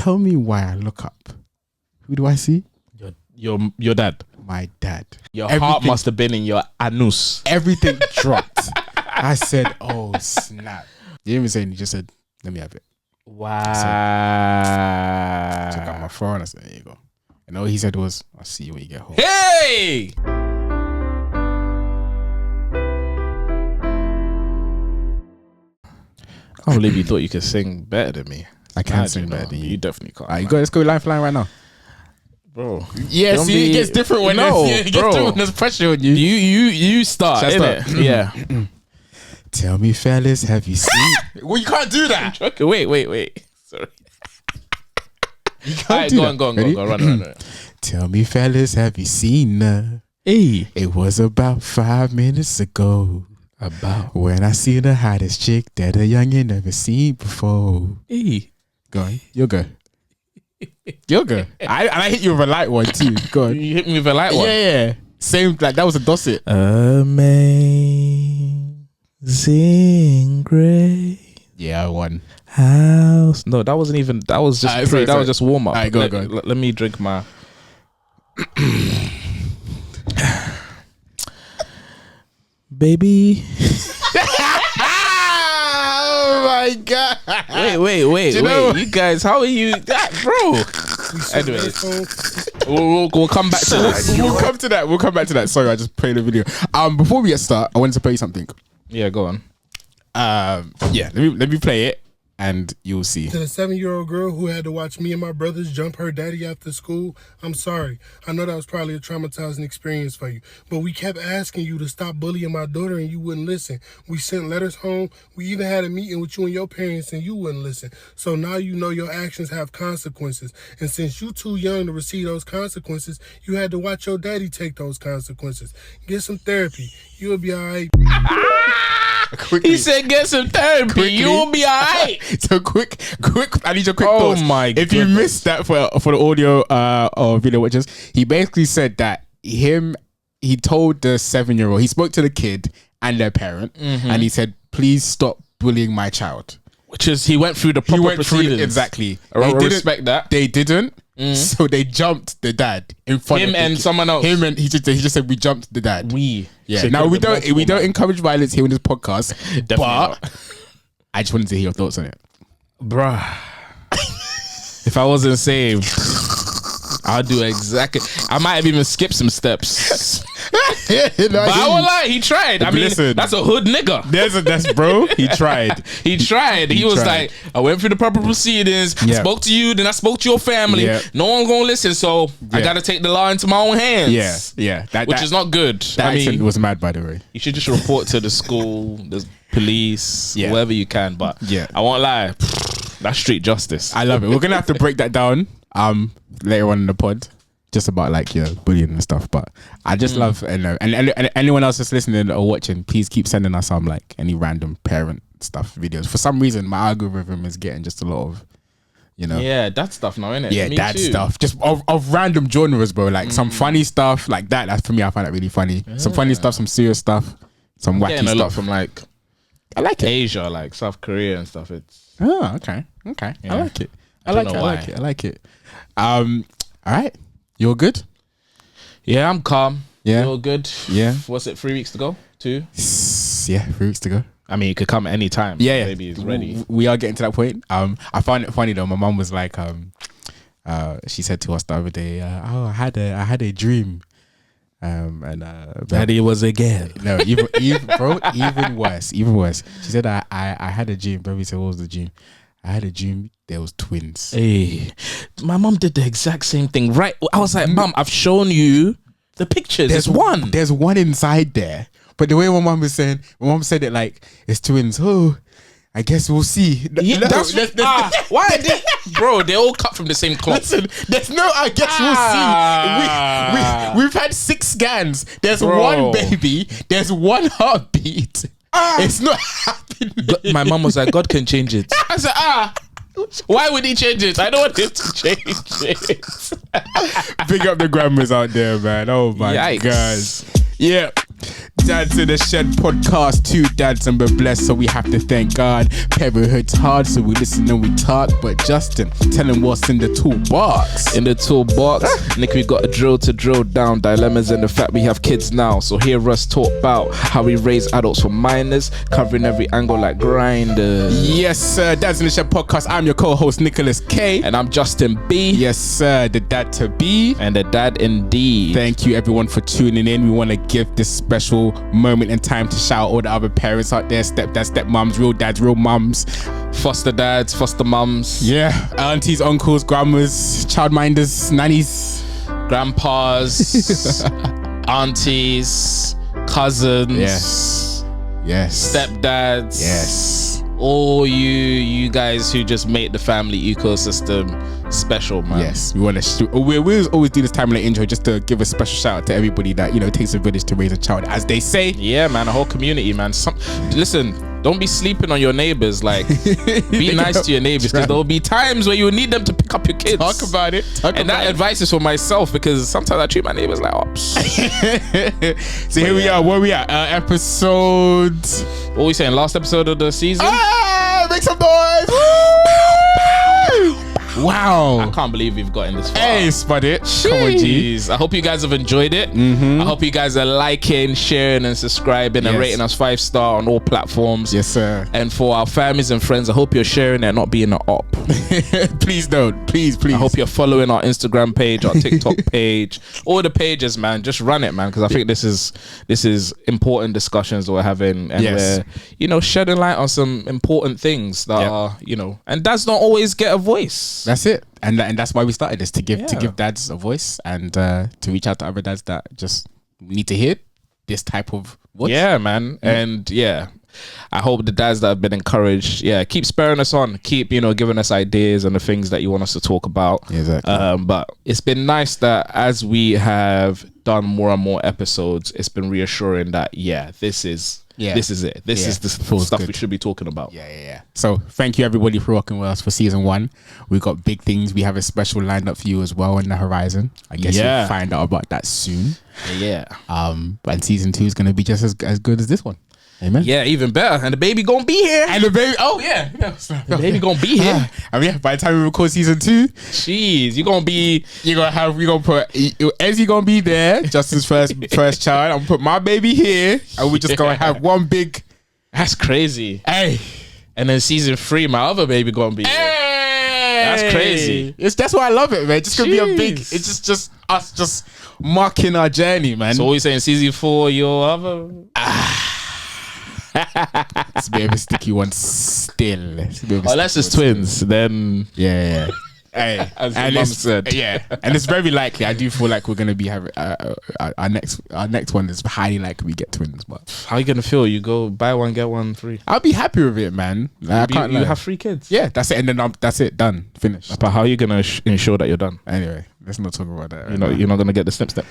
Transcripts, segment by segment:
Tell me why I look up. Who do I see? Your dad. My dad. Your heart must have been in your anus. Everything dropped. I said, oh, snap. You didn't even say anything. You just said, let me have it. Wow. Took out my phone. I said, there you go. And all he said was, I'll see you when you get home. Hey! I can't believe you thought you could sing better than me. I can sing better than you. You definitely can't. Alright, let's go lifeline right now. Bro. Yeah, see, it gets different when there's pressure on you. You start, innit? Yeah. Tell me, fellas, have you seen? Well, you can't do that. Okay, wait. Sorry. You can't do that. Go on, run. Tell me, fellas, have you seen her? Hey. It was about 5 minutes ago. About when I see the hottest chick that a youngin' never seen before. Hey. Go on, you're good. You're good. I hit you with a light one too. Go on. You hit me with a light one? Yeah. Same, like that was a Dosset. Amazing grace. Yeah, I won. House. No, that wasn't even. That was just. Sorry. That was just warm up. Alright, go. Let me drink my. Baby. Oh my god. Wait. You guys, how are you? Bro. Anyways, we'll come back to that. We'll come back to that. Sorry, I just played the video. Before we get started, I wanted to play something. Yeah, go on. Yeah, let me play it and you'll see. To the 7-year-old girl who had to watch me and my brothers jump her daddy after school, I'm sorry. I know that was probably a traumatizing experience for you, but we kept asking you to stop bullying my daughter and you wouldn't listen. We sent letters home. We even had a meeting with you and your parents and you wouldn't listen. So now you know your actions have consequences. And since you too young to receive those consequences, you had to watch your daddy take those consequences. Get some therapy. You'll be all right. Quickly. He said, "Get some therapy. You'll be alright." So quick. I need your quick thoughts. Oh my! If you missed that for the audio or video watchers, he basically said that he told the 7-year-old, he spoke to the kid and their parent, and he said, "Please stop bullying my child." Which is, he went through the proper proceedings. Exactly. I respect that. They didn't. So they jumped the dad in front of and someone else. Him and he just said we jumped the dad. Yeah. Now we don't encourage violence here in this podcast. Definitely but not. I just wanted to hear your thoughts on it. Bruh. If I wasn't saved, I'll do exactly. I might have even skipped some steps. But I won't lie, he tried. I mean, listen, that's a hood nigga. That's bro. He tried. He tried. He was like, I went through the proper proceedings. I spoke to you, then I spoke to your family. No one's gonna listen, so I gotta take the law into my own hands. Yeah. Which is not good. That accent was mad, by the way. You should just report to the school, the police, whoever you can. But I won't lie, that's street justice. I love it. We're gonna have to break that down later on in the pod. Just about like bullying and stuff, but I just love and anyone else that's listening or watching, please keep sending us some like any random parent stuff videos. For some reason, my algorithm is getting just a lot of, that stuff now, innit? Yeah, that stuff, just of random genres, bro. Like some funny stuff like that. That's for me. I find that really funny. Some funny stuff, some serious stuff, some wacky stuff. A lot from like, I like it. Asia, like South Korea and stuff. It's okay. Yeah. I like it. I like it. All right. You're good? Yeah, I'm calm. Yeah. You're good? Yeah. What's it, 3 weeks to go? 2? Yeah, 3 weeks to go. I mean, it could come any time. Yeah. Maybe it's ready. We are getting to that point. I find it funny though. My mum was like, she said to us the other day, I had a dream. Daddy was a girl. No, even worse. She said, I had a dream. Baby said, what was the dream? I had a dream there was twins. Hey, my mom did the exact same thing, right? I was like, Mom, I've shown you the pictures. There's one. There's one inside there. But the way my mom was saying, my mom said it like, it's twins. Oh, I guess we'll see. Why are they? Bro, they all cut from the same cloth. Listen, there's no I guess we'll see. We've had 6 scans. There's one baby. There's one heartbeat. It's not happening. My mom was like, God can change it. I said, why would he change it? I don't want him to change it. Big up the grandmas out there, man. Oh my God. Yeah. Dads in the Shed podcast, 2 dads and we're blessed, so we have to thank God. Parenthood's hard, so we listen and we talk. But Justin, tell him what's in the toolbox. In the toolbox, Nick, we got a drill to drill down dilemmas and the fact we have kids now. So hear us talk about how we raise adults for minors, covering every angle like grinders. Yes, sir. Dads in the Shed podcast. I'm your co-host Nicholas K. And I'm Justin B. Yes, sir. The dad to be. And the dad indeed. Thank you everyone for tuning in. We want to give this special moment in time to shout out all the other parents out there, stepdads, stepmoms, real dads, real mums, foster dads, foster mums, aunties, uncles, grandmas, childminders, nannies, grandpas, aunties, cousins, stepdads, all you guys who just make the family ecosystem special, man. Yes, we want to. We always do this time in the intro just to give a special shout out to everybody that it takes a village to raise a child, as they say. Yeah, man, a whole community, man. Listen, don't be sleeping on your neighbors. Like, be nice to your neighbors, because there'll be times where you will need them to pick up your kids. Talk about it. That advice is for myself, because sometimes I treat my neighbors like ops. So here we are. Where we at? Episode. What are we saying? Last episode of the season. Make some noise. Wow. I can't believe we've gotten this far. Hey, spud it. Come on, G's. I hope you guys have enjoyed it. I hope you guys are liking, sharing, and subscribing and rating us 5-star on all platforms. Yes, sir. And for our families and friends, I hope you're sharing and not being an op. Please don't. Please. I hope you're following our Instagram page, our TikTok page, all the pages, man. Just run it, man, because I think this is important discussions that we're having, and we're shedding light on some important things that are and dads don't always get a voice. That's it, and that's why we started this, to give dads a voice, and to reach out to other dads that just need to hear this type of voice. Yeah, man, and I hope the dads that have been encouraged, keep spurring us on, keep giving us ideas and the things that you want us to talk about. Exactly. But it's been nice that as we have done more and more episodes, it's been reassuring that this is it. This is the stuff we should be talking about. Yeah. So thank you everybody for rocking with us for season 1. We got big things. We have a special lined up for you as well on the horizon. I guess you'll find out about that soon. Yeah. But season 2 is going to be just as good as this one. Amen. Yeah, even better. And the baby gonna be here. The baby gonna be here. By the time we record season 2, jeez, you're gonna put Ezzy gonna be there, Justin's first child. I'm gonna put my baby here, and we're just gonna have one big. That's crazy. Hey, and then season 3, my other baby gonna be here. That's crazy. That's why I love it, man. It's gonna be a big. It's just us just marking our journey, man. So what you saying? Season 4, your other. It's a bit of a sticky one still. Unless it's twins, then yeah. Hey, as your mum said, and it's very likely. I do feel like we're gonna be having our next one is highly likely we get twins. But how are you gonna feel? You go buy one get one free. I'll be happy with it, man. You have 3 kids. Yeah, that's it, and then that's it, done, finished. But how are you gonna ensure that you're done? Anyway, let's not talk about that. You're not gonna get the snip.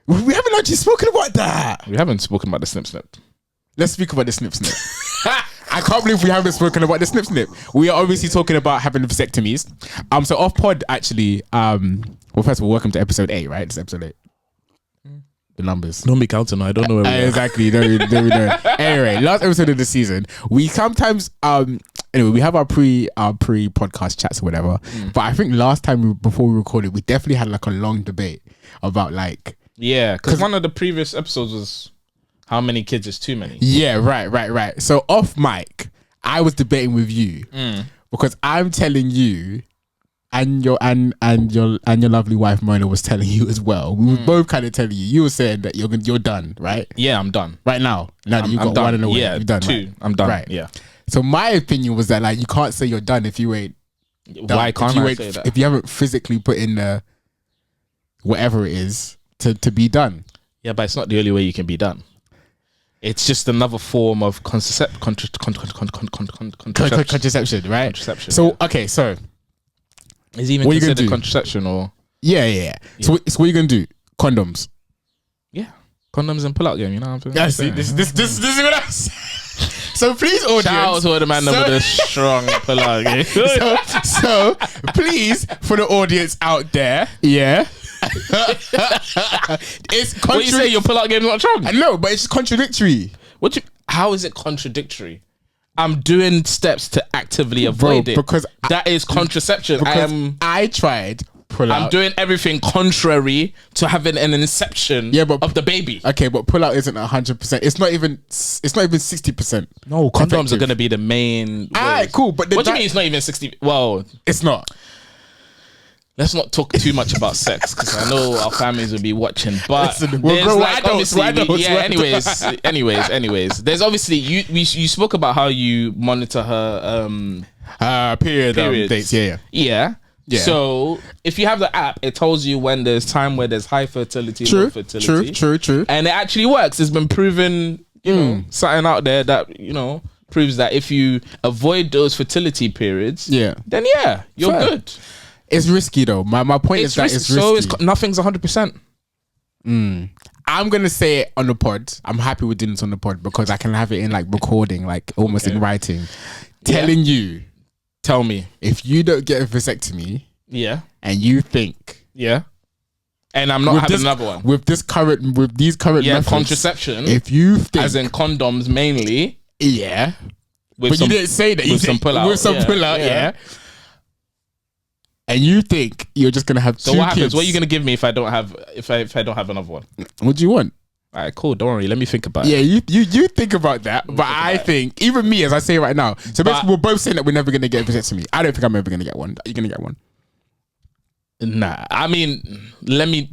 We haven't actually spoken about that. We haven't spoken about the snip. Let's speak about the snip. I can't believe we haven't spoken about the snip. We are obviously talking about having vasectomies. So off pod actually. Well, first of all, welcome to episode 8, right? It's episode 8. The numbers. Don't be counting. I don't know where we are. Exactly. Don't know. Anyway, last episode of the season. We sometimes anyway, we have our pre podcast chats or whatever. But I think last time before we recorded, we definitely had like a long debate about like because one of the previous episodes was. How many kids is too many? Yeah, right. So off mic, I was debating with you because I'm telling you, and your lovely wife Mona was telling you as well. We were both kind of telling you. You were saying that you're done, right? Yeah, I'm done right now. Now that you've got done. one in a way, you're done. 2, right? I'm done. Right. Yeah. So my opinion was that like you can't say you're done if you ain't. Why can't I say that? If you haven't physically put in the whatever it is to be done. Yeah, but it's not the only way you can be done. It's just another form of contraception, right? Contraception. So okay, so is it even considered contraception or? Yeah. So what are you gonna do? Condoms. Yeah, condoms and pull-out game. You know what I'm saying? Yeah. See, this is what I was. So please, audience. Shout out to the man with the strong pull-out game. So please, for the audience out there, It's What you say? Your pull-out game's not strong? No, but it's contradictory. How is it contradictory? I'm doing steps to actively avoid it. Because that is contraception. I tried pull out. I'm doing everything contrary to having an inception of the baby. Okay, but pull out isn't 100%. It's not even 60%. No, condoms are gonna be the main. Alright, cool. But what do you mean it's not even 60? Well, it's not. Let's not talk too much about sex because I know our families will be watching. But Listen, there's we're like adults, obviously, adults. anyways. There's obviously you spoke about how you monitor her period dates. Yeah. So if you have the app, it tells you when there's time where there's high fertility, low fertility. True. And it actually works. It's been proven, you know, something out there that, proves that if you avoid those fertility periods, then you're good. It's risky though. My point is that it's risky. So nothing's 100%. I'm gonna say it on the pod. I'm happy with doing this on the pod because I can have it in like recording, like almost in writing, telling you. Tell me. If you don't get a vasectomy, and you think, and I'm not having another one with these current methods, contraception. If you think, as in condoms mainly, but you didn't say that. With some pull out, and you think you're just gonna have two what happens? kids. What are you gonna give me if I don't have if I don't have another one? What do you want? All right, cool. Don't worry. Let me think about it. Yeah, you think about that, but I think even me, as I say right now, so basically we're both saying that we're never gonna get a vasectomy. I don't think I'm ever gonna get one. Are you gonna get one? Nah, I mean, let me.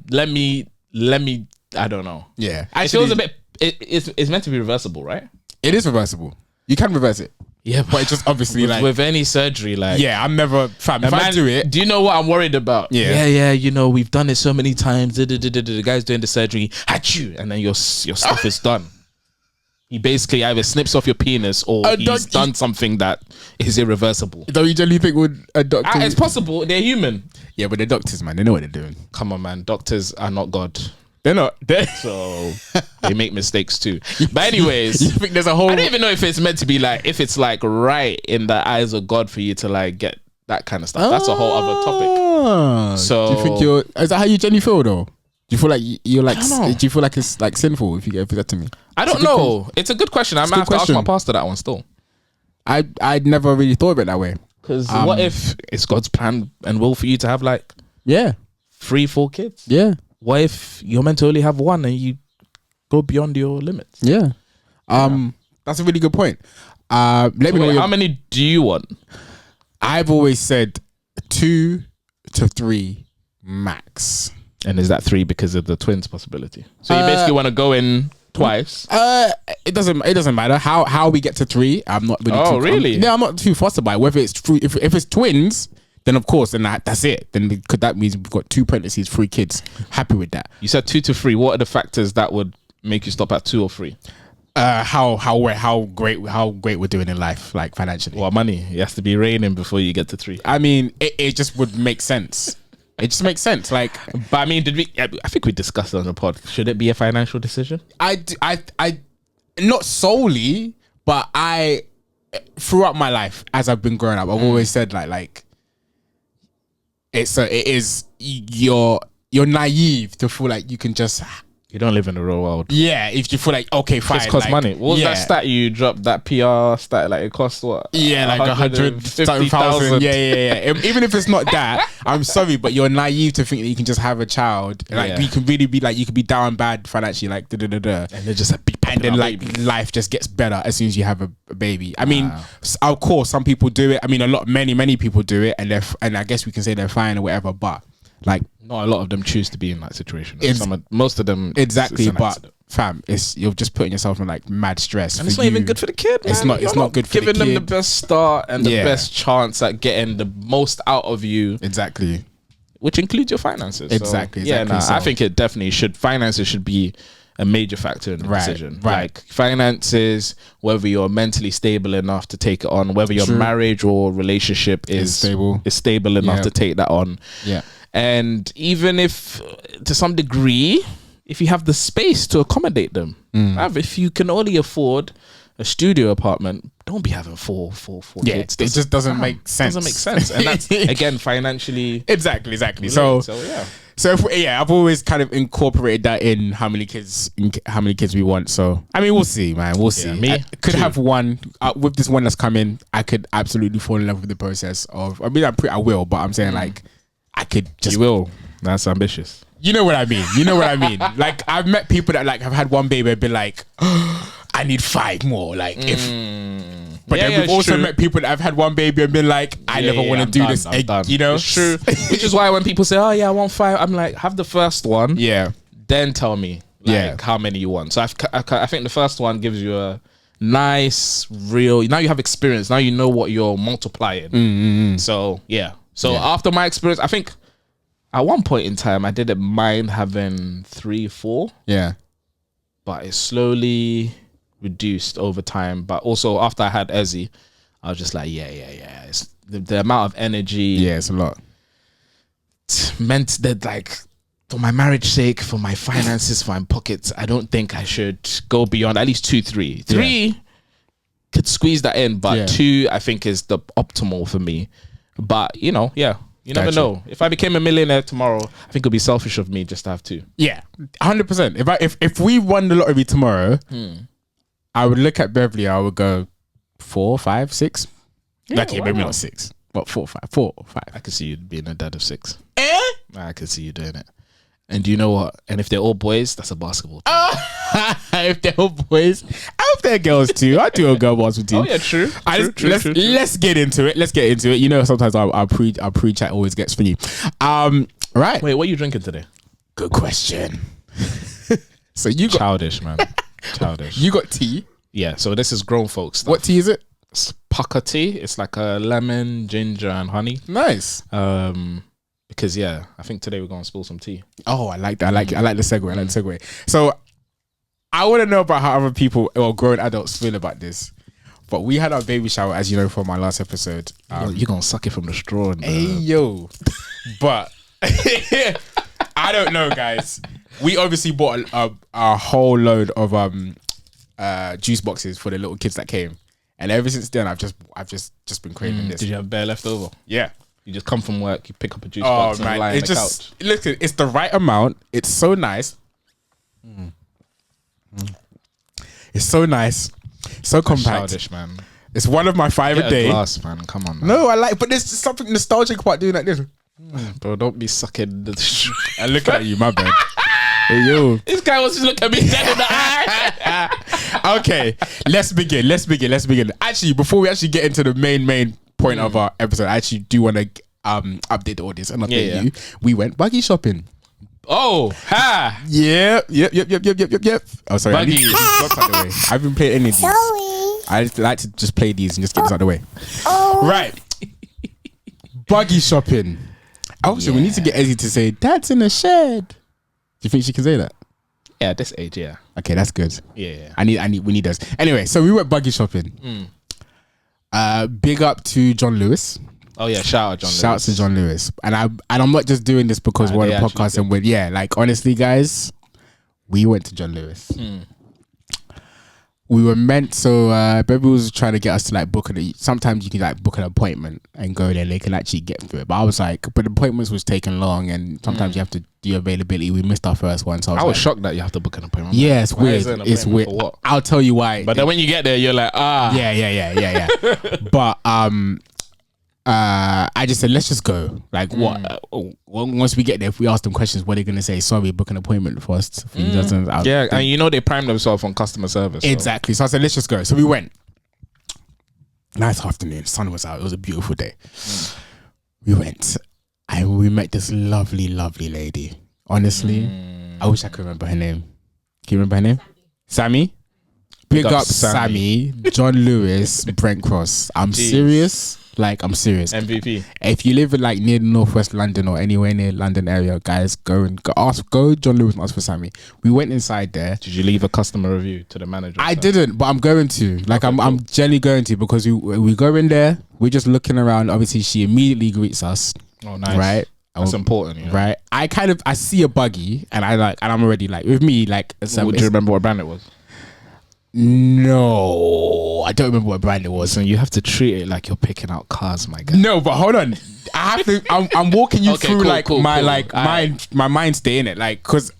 I don't know. Yeah, it feels a bit. It's meant to be reversible, right? It is reversible. You can reverse it. Yeah, but it's just obviously with any surgery, like I'm never fam. If I do it, do you know what I'm worried about? Yeah. You know, we've done it so many times. The guy's doing the surgery, achoo, and then your stuff is done. He basically either snips off your penis or he's done something that is irreversible. Don't you generally think with a doctor? It's possible. They're human. Yeah, but they're doctors, man. They know what they're doing. Come on, man. Doctors are not God. They're not. So they make mistakes too. But anyways, you think there's a whole? I don't even know if it's meant to be like, if it's like right in the eyes of God for you to like get that kind of stuff. That's a whole other topic. So do you think is that how you genuinely feel though? Do you feel like you're like? Do you feel like it's like sinful if you get a vasectomy? I don't know. It's a good question. I might have to ask my pastor that one still. I'd never really thought of it that way. Because what if it's God's plan and will for you to have like 3-4 kids? Yeah. What if you're meant to only have one and you go beyond your limits? Yeah. That's a really good point. Let me know how many do you want? I've always said 2 to 3 max. And is that 3 because of the twins possibility? So you basically want to go in twice? It doesn't matter how we get to 3. I'm not really I'm not too fussed about it. Whether it's true, if it's twins, then of course, then that's it. Then that means we've got 2 pregnancies, 3 kids. Happy with that. You said 2 to 3. What are the factors that would make you stop at 2 or 3? How great we're doing in life, like financially. Well, money. It has to be raining before you get to 3. I mean, it just would make sense. It just makes sense. Like, but I mean, I think we discussed it on the pod. Should it be a financial decision? I not solely, but throughout my life as I've been growing up, I've always said like. You're naive to feel like you can just. You don't live in the real world. Yeah, if you feel like okay, fine, it costs money. What was that stat you dropped? That PR stat, like it costs what? Yeah, like 150,000. Yeah. Even if it's not that, I'm sorry, but you're naive to think that you can just have a child. Like you can really be like you could be down bad financially, like and then just and then like life just gets better as soon as you have a baby. I mean, of course, some people do it. I mean, many people do it, and I guess we can say they're fine or whatever, but. Like not a lot of them choose to be in that situation. Most of them exactly, but fam, you're just putting yourself in like mad stress. And it's not even good for the kid. Man. It's not good for the kid. Giving them the best start and the best chance at getting the most out of you. Exactly. Which includes your finances. Exactly. I think it definitely should. Finances should be a major factor in the decision. Right. Like finances, whether you're mentally stable enough to take it on, whether your marriage or relationship is stable enough to take that on. Yeah. And even if, to some degree, if you have the space to accommodate them, if you can only afford a studio apartment, don't be having four kids. It just doesn't make sense. Doesn't make sense, and that's again financially. Exactly. So So I've always kind of incorporated that in how many kids we want. So I mean, we'll see, man. We'll see. Me I could too. have one with this one that's coming. I could absolutely fall in love with the process of. I mean, I will, but I'm saying like I could just. You will. That's ambitious. You know what I mean. Like I've met people that like have had one baby and been like, I need 5 more. Like if. But then we've also met people that have had one baby and been like, I never want to do this. You know, it's true. Which is why when people say, "Oh yeah, I want 5," I'm like, have the first one. Yeah. Then tell me, like, how many you want. So I think the first one gives you a nice, real. Now you have experience. Now you know what you're multiplying. So yeah. So after my experience, I think at one point in time I didn't mind having 3, 4. Yeah. But it slowly reduced over time. But also after I had Ezzy, I was just like, yeah. It's the amount of energy. Yeah, it's a lot. Meant that like for my marriage sake, for my finances, for my pockets, I don't think I should go beyond at least 2, 3. 3 could squeeze that in, but 2 I think is the optimal for me. But you know, you never know. If I became a millionaire tomorrow, I think it'd be selfish of me just to have 2. Yeah, 100%. If we won the lottery tomorrow, I would look at Beverly. I would go 4, 5, 6. Maybe not 6, but 4, 5. I could see you being a dad of 6. I could see you doing it. And do you know what? And if they're all boys, that's a basketball team. If they're all boys, I hope they're girls too. I do a girl basketball team. Oh yeah, true. Let's get into it. You know, sometimes our pre-chat always gets funny. Right. Wait, what are you drinking today? Good question. So you got childish, man. Childish. You got tea. Yeah. So this is grown folk stuff. What tea is it? It's pucker tea. It's like a lemon, ginger, and honey. Nice. Because I think today we're gonna spill some tea. Oh, I like that. I like the segue. So I want to know about how other people or grown adults feel about this. But we had our baby shower, as you know, from my last episode. You're gonna suck it from the straw. Hey yo. But I don't know, guys. We obviously bought a whole load of juice boxes for the little kids that came, and ever since then I've just been craving this. Did you have bare left over? Yeah. You just come from work, you pick up a juice box and lie on the couch. Listen, it's the right amount. It's so nice. It's so nice, so compact. Childish, man. It's one of my 5 a day. Glass, man. Come on, man. No, but there's something nostalgic about doing like this. Bro, don't be sucking the I'm looking at you, my bad. Hey, yo. This guy wants to look at me dead in the eye. Okay, let's begin. Actually, before we actually get into the main point of our episode, I actually do want to update the audience and update you. We went buggy shopping. Oh, ha! Yep. Oh, sorry. Buggy. Out the way. I haven't played any of these. I like to just play these and just get this out of the way. Right. Buggy shopping. Also, we need to get Ezzy to say, "Dad's in the shed." Do you think she can say that? Yeah, at this age, yeah. Okay, that's good. Yeah. We need those. Anyway, so we went buggy shopping. Big up to John Lewis. Oh yeah, shout out John Lewis. Shouts to John Lewis. And I'm not just doing this because we're on a podcast and we're like honestly guys, we went to John Lewis. We were meant Baby was trying to get us to like book sometimes you can like book an appointment and go there and they can actually get through it. But I was like, but the appointments was taking long and sometimes you have to do availability. We missed our first one. So I was shocked that you have to book an appointment. Yeah, it's weird. It's weird. For what? I'll tell you why. But then when you get there, you're like, Yeah. But I just said, let's just go. Like, what? Once we get there, if we ask them questions, what are they going to say? Sorry, book an appointment first. And you know they prime themselves on customer service. Exactly. So I said, let's just go. So we went. Nice afternoon. Sun was out. It was a beautiful day. We went. And we met this lovely, lovely lady. Honestly, I wish I could remember her name. Can you remember her name? Sammy? Big up Sammy. John Lewis, Brent Cross. I'm serious. Like, I'm serious. MVP. If you live in like near Northwest London or anywhere near London area, guys, go John Lewis and ask for Sammy. We went inside there. Did you leave a customer review to the manager? I didn't, but I'm going to. Like, okay, I'm generally going to because we go in there. We're just looking around. Obviously, she immediately greets us. Oh, nice. Right. That's important, you know? Right. I see a buggy and I'm already like, with me, like. Do you remember what brand it was? No, I don't remember what brand it was. So you have to treat it like you're picking out cars, my guy. No, but hold on. I I have to. I'm walking you Okay, through cool, like cool, my cool. like my mind stay in it, like because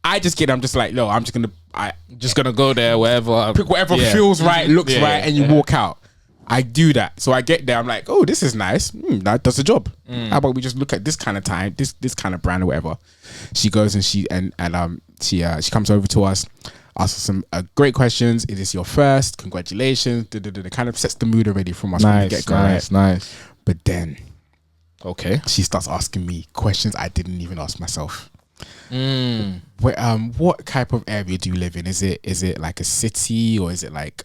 I just get. I'm just like, no, I'm just gonna go there wherever. pick whatever feels right, looks Yeah, right, and you walk out. I do that. So I get there. I'm like, oh, this is nice. That does the job. How about we just look at this kind of time, this kind of brand or whatever. She goes and she comes over to us, asks us some great questions. Is this your first? Congratulations. Kind of sets the mood already from us when we get going. Nice. But then, okay, she starts asking me questions I didn't even ask myself. What type of area do you live in? Is it like a city or is it like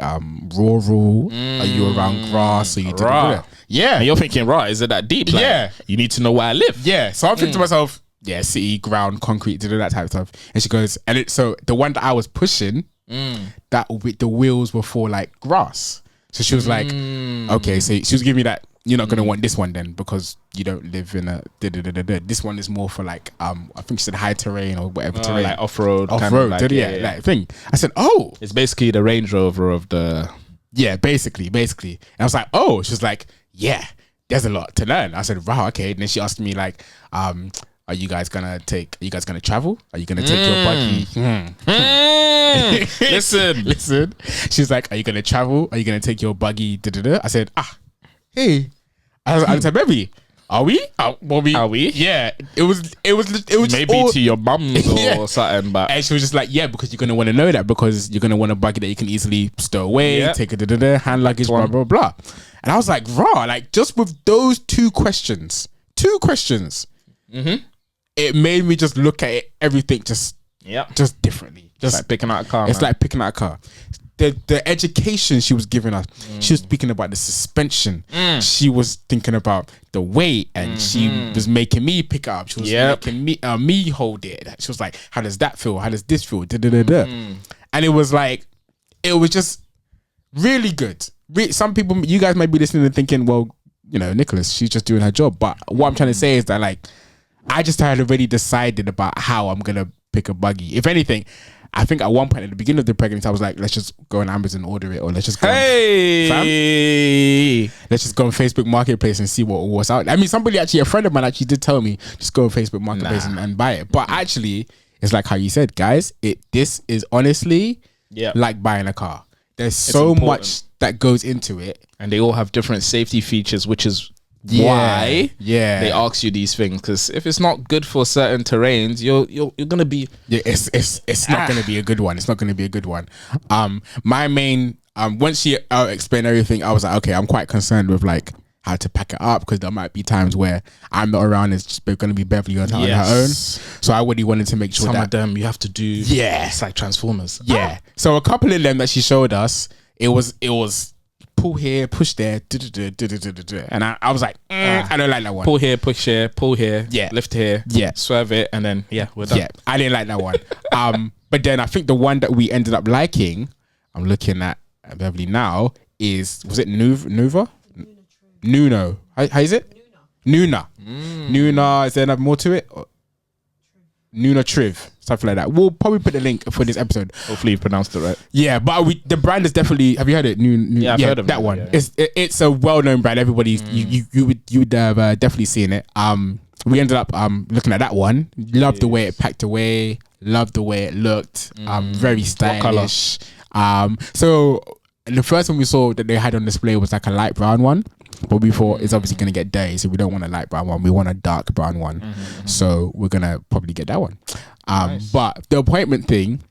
rural? Are you around grass? Or you raw? Yeah, and you're thinking, right? Is it that deep? Like, yeah, you need to know where I live. Yeah, so I'm thinking to myself, yeah, city, ground, concrete, that type of stuff. And she goes, so the one that I was pushing, that with the wheels were for like grass. So she was like, okay, so she was giving me that. You're not gonna want this one then because you don't live in a. This one is more for like I think she said high terrain or whatever terrain, like off road, like, like thing. I said, oh, it's basically the Range Rover of the. Yeah, basically. And I was like, oh, she was like, yeah, there's a lot to learn. I said, wow, okay. And then she asked me like, are you guys gonna travel? Are you gonna take your buggy? Listen. She's like, are you gonna travel? Are you gonna take your buggy? I said, hey. I said, baby, are we? Are we? Yeah. It was maybe to your mums or something, but and she was just like, yeah, because you're gonna want to know that because you're gonna want a buggy that you can easily stow away, take a hand luggage, blah blah blah. And I was like, raw, like just with those two questions, it made me just look at everything just differently. Just like picking out a car. It's like picking out a car. The education she was giving us, she was speaking about the suspension. She was thinking about the weight, and she was making me pick it up. She was making me hold it. She was like, "How does that feel? How does this feel?" And it was like, it was just really good. Some people, you guys might be listening and thinking, "Well, you know, Nicholas, she's just doing her job." But what I'm trying to say is that, like, I just had already decided about how I'm gonna pick a buggy. If anything, I think at one point at the beginning of the pregnancy, I was like, let's just go on Amazon and order it, or let's just go let's just go on Facebook Marketplace and see what's out. I mean, a friend of mine actually did tell me, just go on Facebook Marketplace and buy it. But actually, it's like how you said, guys, this is honestly like buying a car. There's so much that goes into it. And they all have different safety features, which is why they ask you these things, because if it's not good for certain terrains, you're gonna be it's not gonna be a good one. It's not gonna be a good one. My main once she explained everything, I was like, okay, I'm quite concerned with like how to pack it up, because there might be times where I'm not around. It's just going to be Beverly on her own. So I really wanted to make sure some of them you have to do. It's like Transformers. So a couple of them that she showed us, it was pull here, push there, and I was like, I don't like that one. Pull here, push here, pull here, lift here, swerve it, and then we're done. I didn't like that one. But then I think the one that we ended up liking, I'm looking at Beverly now, was it Nuva? Nuno. How is it? Nuna. Nuna. Is there more to it? Nuna Triv, something like that. We'll probably put the link for this episode. Hopefully you pronounced it right. Yeah, but the brand is definitely. Have you heard it? I've heard of that it, one. Yeah. It's a well-known brand. Everybody's you would have definitely seen it. We ended up looking at that one. Loved the way it packed away. Loved the way it looked. Very stylish. So the first one we saw that they had on display was like a light brown one. But we thought it's obviously going to get dirty, so we don't want a light brown one. We want a dark brown one. So we're going to probably get that one. Nice. But the appointment thing,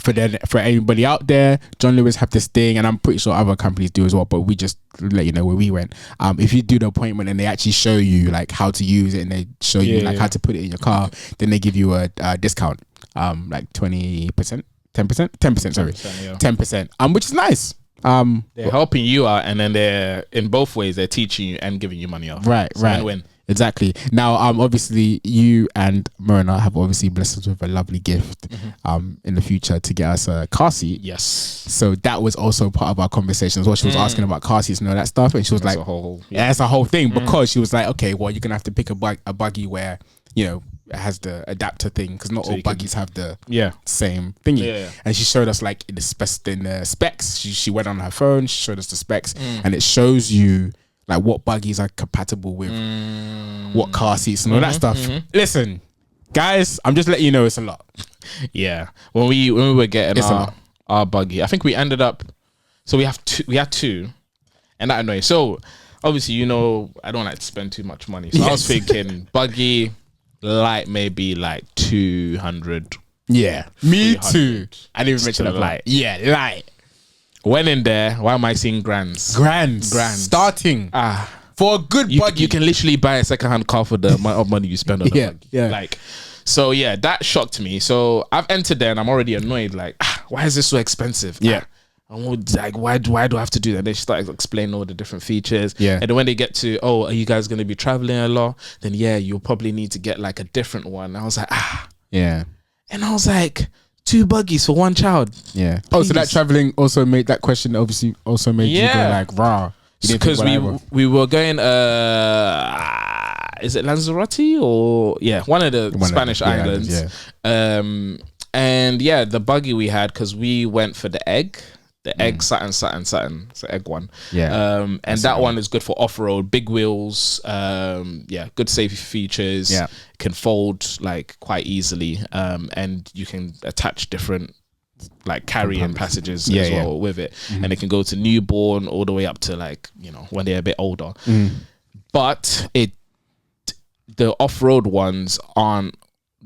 for anybody out there, John Lewis have this thing, and I'm pretty sure other companies do as well, but we just let you know where we went. If you do the appointment and they actually show you like how to use it, and they show you like how to put it in your car, then they give you a discount, like 20%, 10%, 10%, sorry, 10%, which is nice. They're helping you out, and then they're in both ways. They're teaching you and giving you money off. Right. Win-win. Exactly. Now, obviously, you and Myrna have obviously blessed us with a lovely gift, in the future to get us a car seat. Yes. So that was also part of our conversation as well. She was asking about car seats and all that stuff, and she was that's like, that's a whole thing, because she was like, okay, well, you're gonna have to pick a buggy where it has the adapter thing, because not all buggies have the same thingy. And she showed us like in the specs. She went on her phone, she showed us the specs, and it shows you like what buggies are compatible with what car seats and all that stuff. Listen, guys, I'm just letting you know it's a lot. Yeah, when we were getting our buggy, I think we ended up. So we had two, and that annoying. So obviously, you know, I don't like to spend too much money. So I was thinking buggy light maybe like 200. Yeah, me too. I didn't even mention that light. Yeah, light. Went in there. Why am I seeing grands? Starting. For a good buggy. You can literally buy a secondhand car for the amount of money you spend on the buggy. Yeah. Like, so yeah, that shocked me. So I've entered there and I'm already annoyed. Like, why is this so expensive? Yeah. Like, why do I have to do that? They start explaining all the different features. Yeah. And then when they get to, are you guys going to be traveling a lot? Then yeah, you'll probably need to get like a different one. I was like, Yeah. And I was like, 2 buggies for 1 child. Yeah. Oh, so that traveling also made that question obviously also made you go like, rah. Because we were going, is it Lanzarote or one of the Spanish islands. And yeah, the buggy we had, because we went for the egg something. It's the egg one. Yeah. And that one is good for off-road, big wheels. Good safety features. Yeah. Can fold like quite easily. And you can attach different like carrying passages as well with it. And it can go to newborn all the way up to like, you know, when they're a bit older. But the off-road ones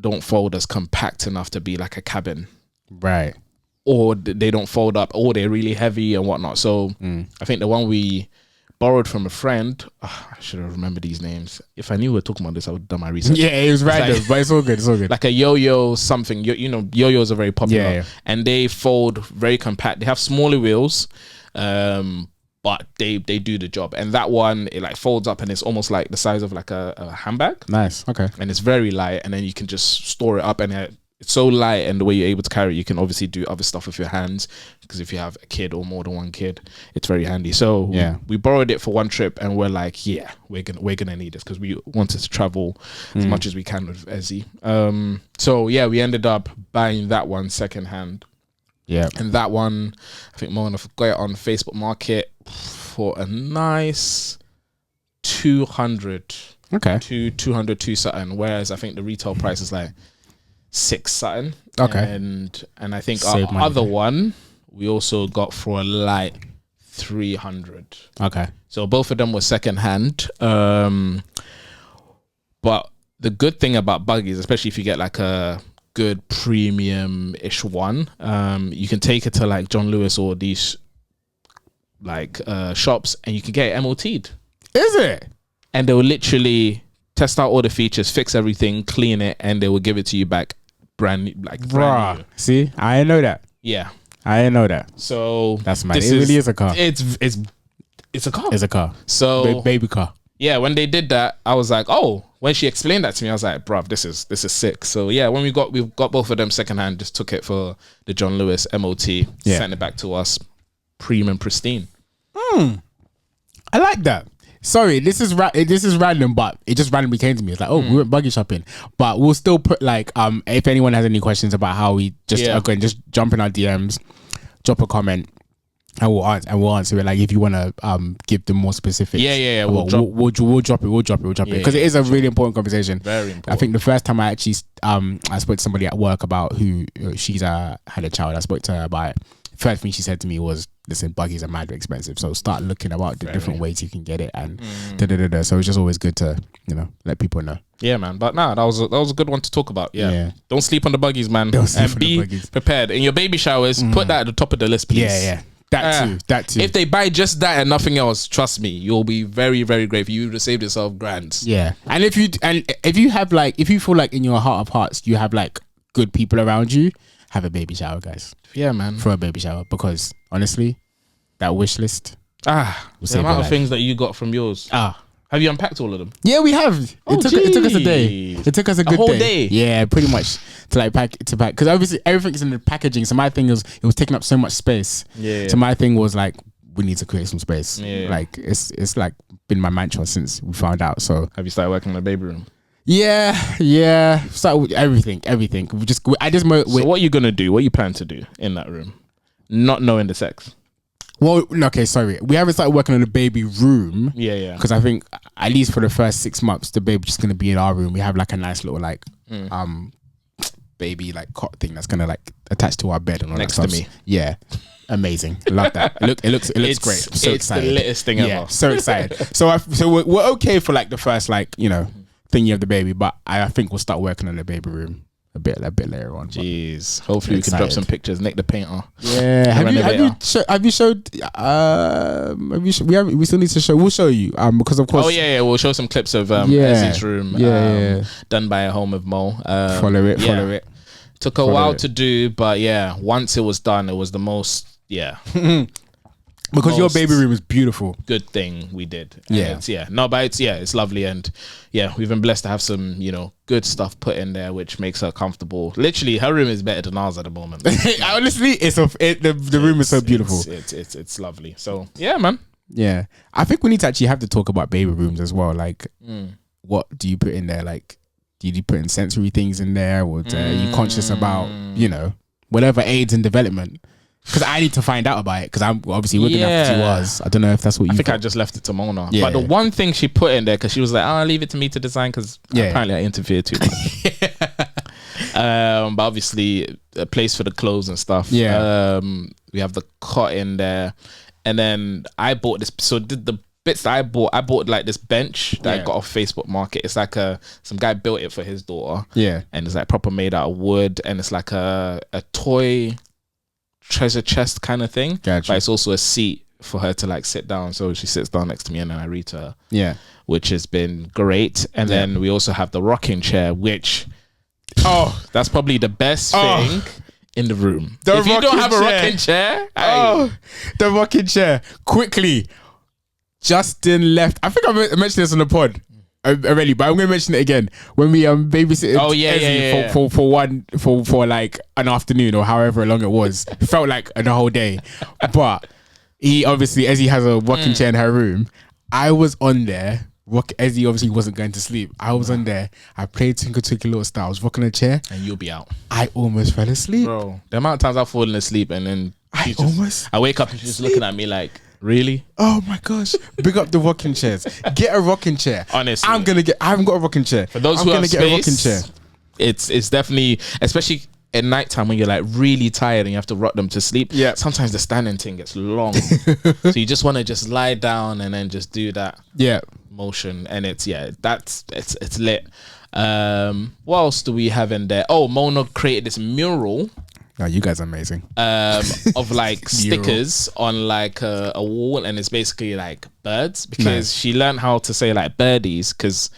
don't fold as compact enough to be like a cabin. Right. Or they don't fold up, or they're really heavy and whatnot. So I think the one we borrowed from a friend, I should have remembered these names. If I knew we were talking about this, I would have done my research. Yeah, it was random, but it's all good. It's all good. Like a yo-yo something. You know, yo-yos are very popular. And they fold very compact. They have smaller wheels, but they do the job. And that one, it like folds up and it's almost like the size of like a handbag. Nice. Okay. And it's very light, and then you can just store it up, and it's so light, and the way you're able to carry it, you can obviously do other stuff with your hands, because if you have a kid or more than one kid, it's very handy. So we borrowed it for one trip, and we're like, we're gonna need this, because we wanted to travel as much as we can with Ezzy. So we ended up buying that one secondhand. Yeah. And that one, I think Mona got it on Facebook Market for a nice 200. Okay. 202 something, whereas I think the retail price is like 6 something. Okay. And I think our other one we also got for a light 300. Okay. So both of them were second hand. But the good thing about buggies, especially if you get like a good premium-ish one, you can take it to like John Lewis or these like shops, and you can get it MOT'd. Is it? And they will literally test out all the features, fix everything, clean it, and they will give it to you back brand new. See, I didn't know that. Yeah, I didn't know that. So that's mad. It really is a car. It's a car. It's a car. So baby car. Yeah, when they did that, I was like, oh. When she explained that to me, I was like, bruv, this is sick. So yeah, when we've got both of them secondhand, just took it for the John Lewis MOT, sent it back to us, premium pristine. I like that. Sorry, this is random, but it just randomly came to me. It's like, we went buggy shopping, but we'll still put like, if anyone has any questions about how we just just jump in our DMs, drop a comment, and we'll answer it. Like if you want to give them more specifics, we'll drop it because it is a really important conversation. Very important. I think the first time I actually I spoke to somebody at work about who she's had a child. I spoke to her about it. First thing she said to me was, listen, buggies are mad expensive, so start looking about the different ways you can get it, and so it's just always good to let people know. Yeah, man. But that was a good one to talk about. Yeah. Don't sleep on the buggies, man. And be prepared in your baby showers. Put that at the top of the list, please. Yeah. That too. If they buy just that and nothing else, trust me, you'll be very, very grateful. You would have saved yourself grands. Yeah. And if you feel like in your heart of hearts you have like good people around you, have a baby shower, guys. Yeah, man. For a baby shower, because honestly, that wish list. The amount of things that you got from yours. Have you unpacked all of them? Yeah, we have. It took us a day. It took us a whole day. Yeah, pretty much to pack because obviously everything is in the packaging. So my thing was it was taking up so much space. Yeah. So my thing was like we need to create some space. Yeah. Like it's like been my mantra since we found out. So have you started working in the baby room? Yeah. Start with everything. So what are you gonna do? What you plan to do in that room? Not knowing the sex. Well, okay, sorry. We haven't started working on the baby room. Yeah. Because I think at least for the first 6 months, the baby's just gonna be in our room. We have like a nice little like baby like cot thing that's gonna like attach to our bed and all Next that to stuff. me. Yeah. Amazing. Love that. It looks great. I'm so it's excited. the littest thing ever. So excited. So we're okay for like the first like, you know, thingy of the baby, but I think we'll start working on the baby room a bit later on. Jeez. Hopefully we can drop some pictures. Nick the painter. Yeah. Have you showed we still need to show. We'll show you because of course. Oh yeah. We'll show some clips of Ezzy's room. Done by a home of Mo. Follow it. Took a while to do, but yeah, once it was done, it was the most because your baby room is beautiful. Good thing we did. And it's lovely, and yeah, we've been blessed to have some, you know, good stuff put in there, which makes her comfortable. Literally, her room is better than ours at the moment. Honestly, the room is so beautiful. It's lovely. So yeah, man. Yeah, I think we need to actually have to talk about baby rooms as well. Like, what do you put in there? Like, do you put in sensory things in there, or are you conscious about, you know, whatever aids in development? Because I need to find out about it. Because I'm obviously we're gonna have 2 hours. I don't know if that's what you. I think I just left it to Mona. Yeah. But the one thing she put in there, because she was like, "I'll leave it to me to design," because apparently I interfere too much. But obviously a place for the clothes and stuff. Yeah. We have the cot in there, and then I bought this. So the bits that I bought like this bench that I got off Facebook Market. It's like some guy built it for his daughter. Yeah. And it's like proper made out of wood, and it's like a toy treasure chest kind of thing. Gotcha. But it's also a seat for her to like sit down, so she sits down next to me and then I read to her. Yeah. Which has been great. And then we also have the rocking chair, which that's probably the best thing in the room. If you don't have a rocking chair, the rocking chair. Quickly, Justin left. I think I mentioned this on the pod already, but I'm gonna mention it again. When we babysitted Ezzy for like an afternoon or however long it was, it felt like the whole day. But Ezzy has a rocking chair in her room. I was on there. Ezzy obviously wasn't going to sleep. I was on there. I played Twinkle Twinkle Little Star. I was rocking a chair, and you'll be out. I almost fell asleep, bro. The amount of times I've fallen asleep and then I wake up and she's just looking at me like, really? Oh my gosh! Big up the rocking chairs. Get a rocking chair. Honestly, I haven't got a rocking chair. For those who have space, it's definitely, especially at night time when you're like really tired and you have to rock them to sleep. Yeah. Sometimes the standing thing gets long, so you just want to just lie down and then just do that. Yeah. Motion, and it's lit. What else do we have in there? Oh, Mona created this mural. Oh, you guys are amazing. Of like stickers on like a wall, and it's basically like birds, because she learned how to say like birdies, because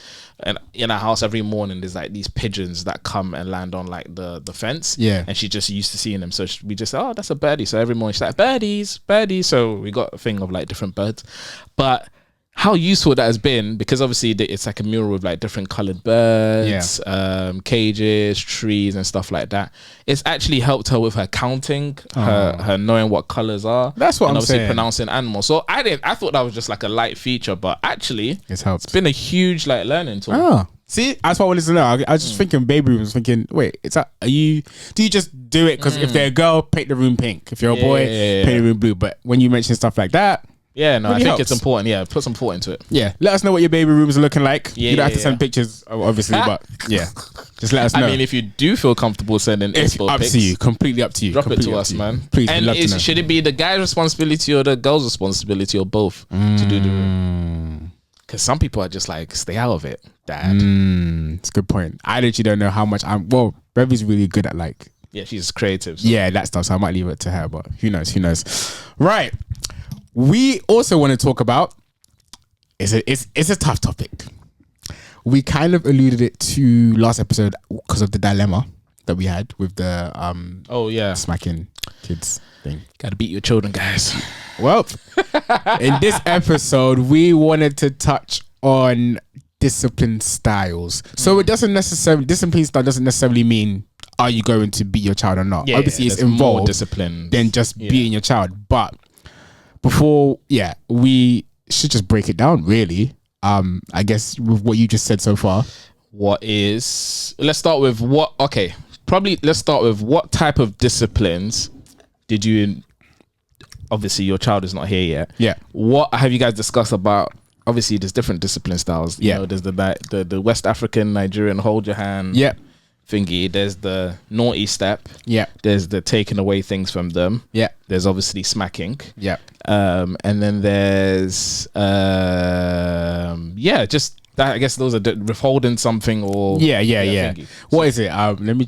in our house every morning there's like these pigeons that come and land on like the fence. Yeah. And she just used to seeing them, so we just say, oh, that's a birdie. So every morning she's like, birdies. So we got a thing of like different birds. But how useful that has been, because obviously it's like a mural with like different colored birds, cages, trees and stuff like that. It's actually helped her with her counting, her knowing what colors are. That's what I'm obviously saying. Pronouncing animals. So I thought that was just like a light feature, but actually it's helped. It's been a huge like learning tool. See, that's what I wanted to know. I was just thinking baby rooms, thinking, wait, do you just do it because if they're a girl, paint the room pink. If you're a boy, paint the room blue. But when you mention stuff like that, yeah, no, really I think it's important. Yeah, put some thought into it. Yeah, let us know what your baby rooms are looking like. You don't have to send pictures, obviously, but just let us know. I mean, if you do feel comfortable sending inspo up pics, to you, completely up to you. Drop it to us, man. Please, and should it be the guy's responsibility or the girl's responsibility or both to do the room? Because some people are just like, stay out of it, dad. It's a good point. I literally don't know how much Revy's really good at like. Yeah, she's creative. So. Yeah, that stuff. So I might leave it to her, but who knows? Right. We also want to talk about it's a tough topic. We kind of alluded it to last episode because of the dilemma that we had with the smacking kids thing. Gotta beat your children, guys. Well, in this episode, we wanted to touch on discipline styles. So it doesn't necessarily discipline style doesn't necessarily mean are you going to beat your child or not. Obviously, it's involved more discipline than just beating your child, but before, we should just break it down, really. I guess with what you just said so far. Let's start with what type of disciplines did you obviously your child is not here yet. Yeah. What have you guys discussed about? Obviously, there's different discipline styles. You know, there's the West African, Nigerian, hold your hand. Yeah. Thingy. There's the naughty step. Yeah. There's the taking away things from them. Yeah. There's obviously smacking. Yeah. And then there's just that. I guess those are withholding something or yeah. What is it? Let me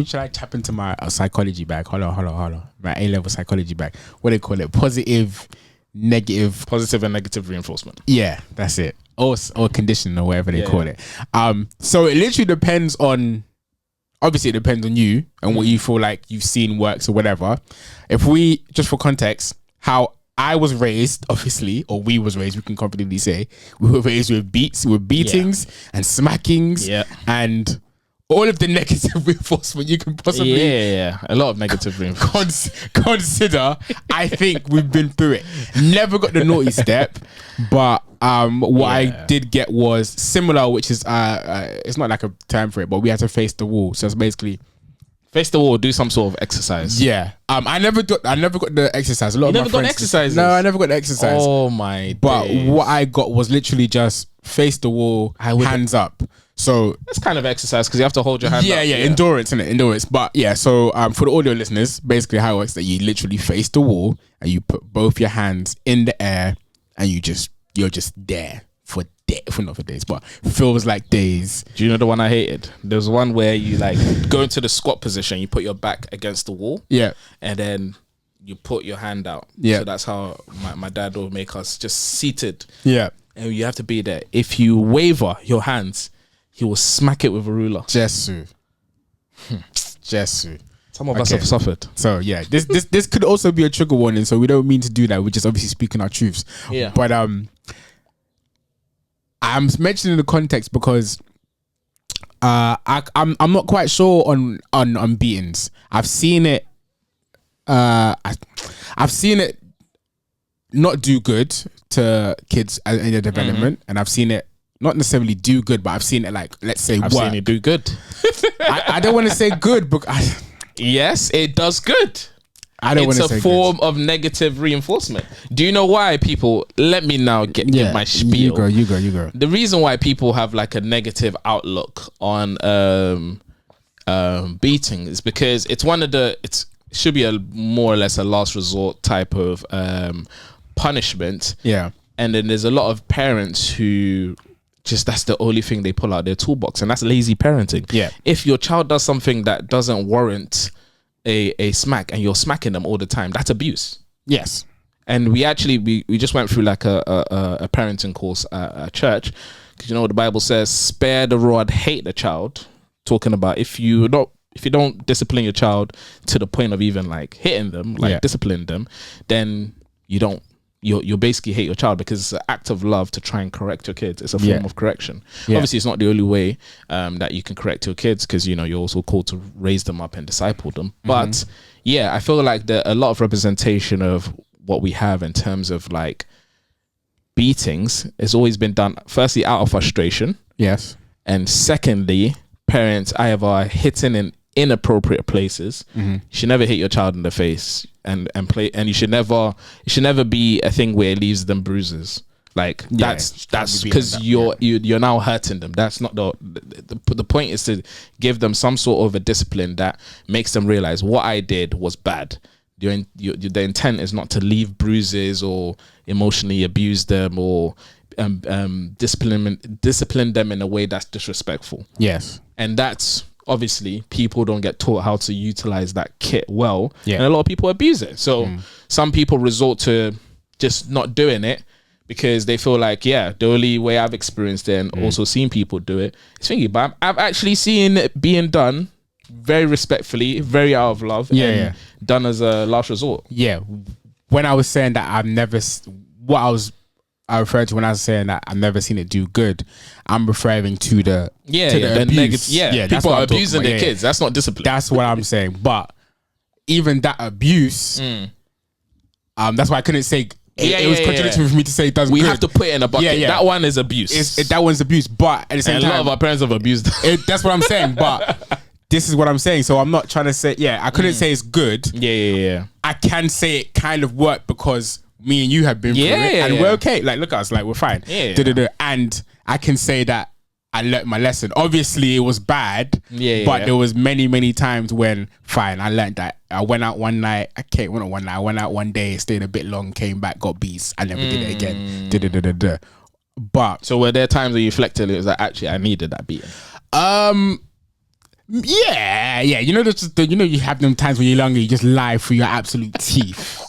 try tap into my psychology bag. Hold on. My A-level psychology bag. What do they call it? Positive and negative reinforcement. Yeah, that's it. Or conditioning or whatever they call it. So it literally depends on. Obviously, it depends on you and what you feel like you've seen works or whatever. If we, just for context, how I was raised, obviously, or we was raised, we can confidently say, we were raised with beatings and smackings and all of the negative reinforcement you can possibly a lot of negative reinforcement consider. I think we've been through it. Never got the naughty step, but what I did get was similar, which is it's not like a term for it, but we had to face the wall. So it's basically face the wall, do some sort of exercise. Yeah. I never got the exercise. A lot of my friends got exercises. No, I never got the exercise. Oh my But days. what I got was literally just face the wall, hands up. So that's kind of exercise because you have to hold your hand up. Endurance, innit? Endurance. But yeah, so for the audio listeners, basically how it works that you literally face the wall and you put both your hands in the air and you're just there for not for days, but feels like days. Do you know the one I hated? There was one where you like go into the squat position, you put your back against the wall. Yeah. And then you put your hand out. Yeah. So that's how my dad would make us just seated. Yeah. And you have to be there. If you waver your hands, he will smack it with a ruler. Jesu. Some of us have suffered. So yeah, this could also be a trigger warning. So we don't mean to do that. We're just obviously speaking our truths. Yeah. But I'm mentioning the context because I'm not quite sure on beatings. I've seen it. I've seen it not do good to kids in their development, and I've seen it not necessarily do good, but I've seen it like, let's say, I've seen it do good. I don't want to say good, but yes, it does good. I don't want to say it's a form of negative reinforcement. Do you know why people? Let me now give my spiel. You go. The reason why people have like a negative outlook on beating is because it should be a more or less a last resort type of punishment. Yeah. And then there's a lot of parents who that's the only thing they pull out their toolbox, and that's lazy parenting. Yeah. If your child does something that doesn't warrant a smack and you're smacking them all the time, that's abuse. Yes. And we just went through like a parenting course at church, because you know what the Bible says, spare the rod, hate the child. Talking about if you don't discipline your child to the point of even like hitting them, like disciplining them, then you basically hate your child, because it's an act of love to try and correct your kids. It's a form of correction. Obviously, it's not the only way that you can correct your kids, because you know you're also called to raise them up and disciple them. But yeah, I feel like a lot of representation of what we have in terms of like beatings has always been done firstly out of frustration. Yes. And secondly, parents either hitting in inappropriate places. You should never hit your child in the face and play, and you should never be a thing where it leaves them bruises. Like that's because you're now hurting them. That's not the point. Is to give them some sort of a discipline that makes them realize what I did was bad. The intent is not to leave bruises or emotionally abuse them or discipline them in a way that's disrespectful. Yes. And that's obviously people don't get taught how to utilize that kit well, and a lot of people abuse it. So some people resort to just not doing it because they feel like, the only way I've experienced it and also seen people do it is thinking. But I've actually seen it being done very respectfully, very out of love, and done as a last resort. Yeah. When I was saying that I referred to when I was saying that I've never seen it do good, I'm referring to the abuse. People are abusing their kids. That's not discipline. That's what I'm saying. But even that abuse, that's why I couldn't say. It was contradictory for me to say it does. We good. have to put it in a bucket. That one is abuse. That one's abuse. But at the same time, a lot of our parents have abused. That's what I'm saying. But this is what I'm saying. So I'm not trying to say, I couldn't say it's good. Yeah. I can say it kind of worked because me and you have been through it, and we're okay. Like, look at us, like we're fine. And I can say that I learnt my lesson. Obviously, it was bad, but there was many times when, I learnt that. I went out one night. I went out one day, stayed a bit long, came back, got beats. I never did it again. But so were there times where you reflected? It was like, actually, I needed that beating. Yeah. You know, you have them times when you're younger, you just lie through your absolute teeth.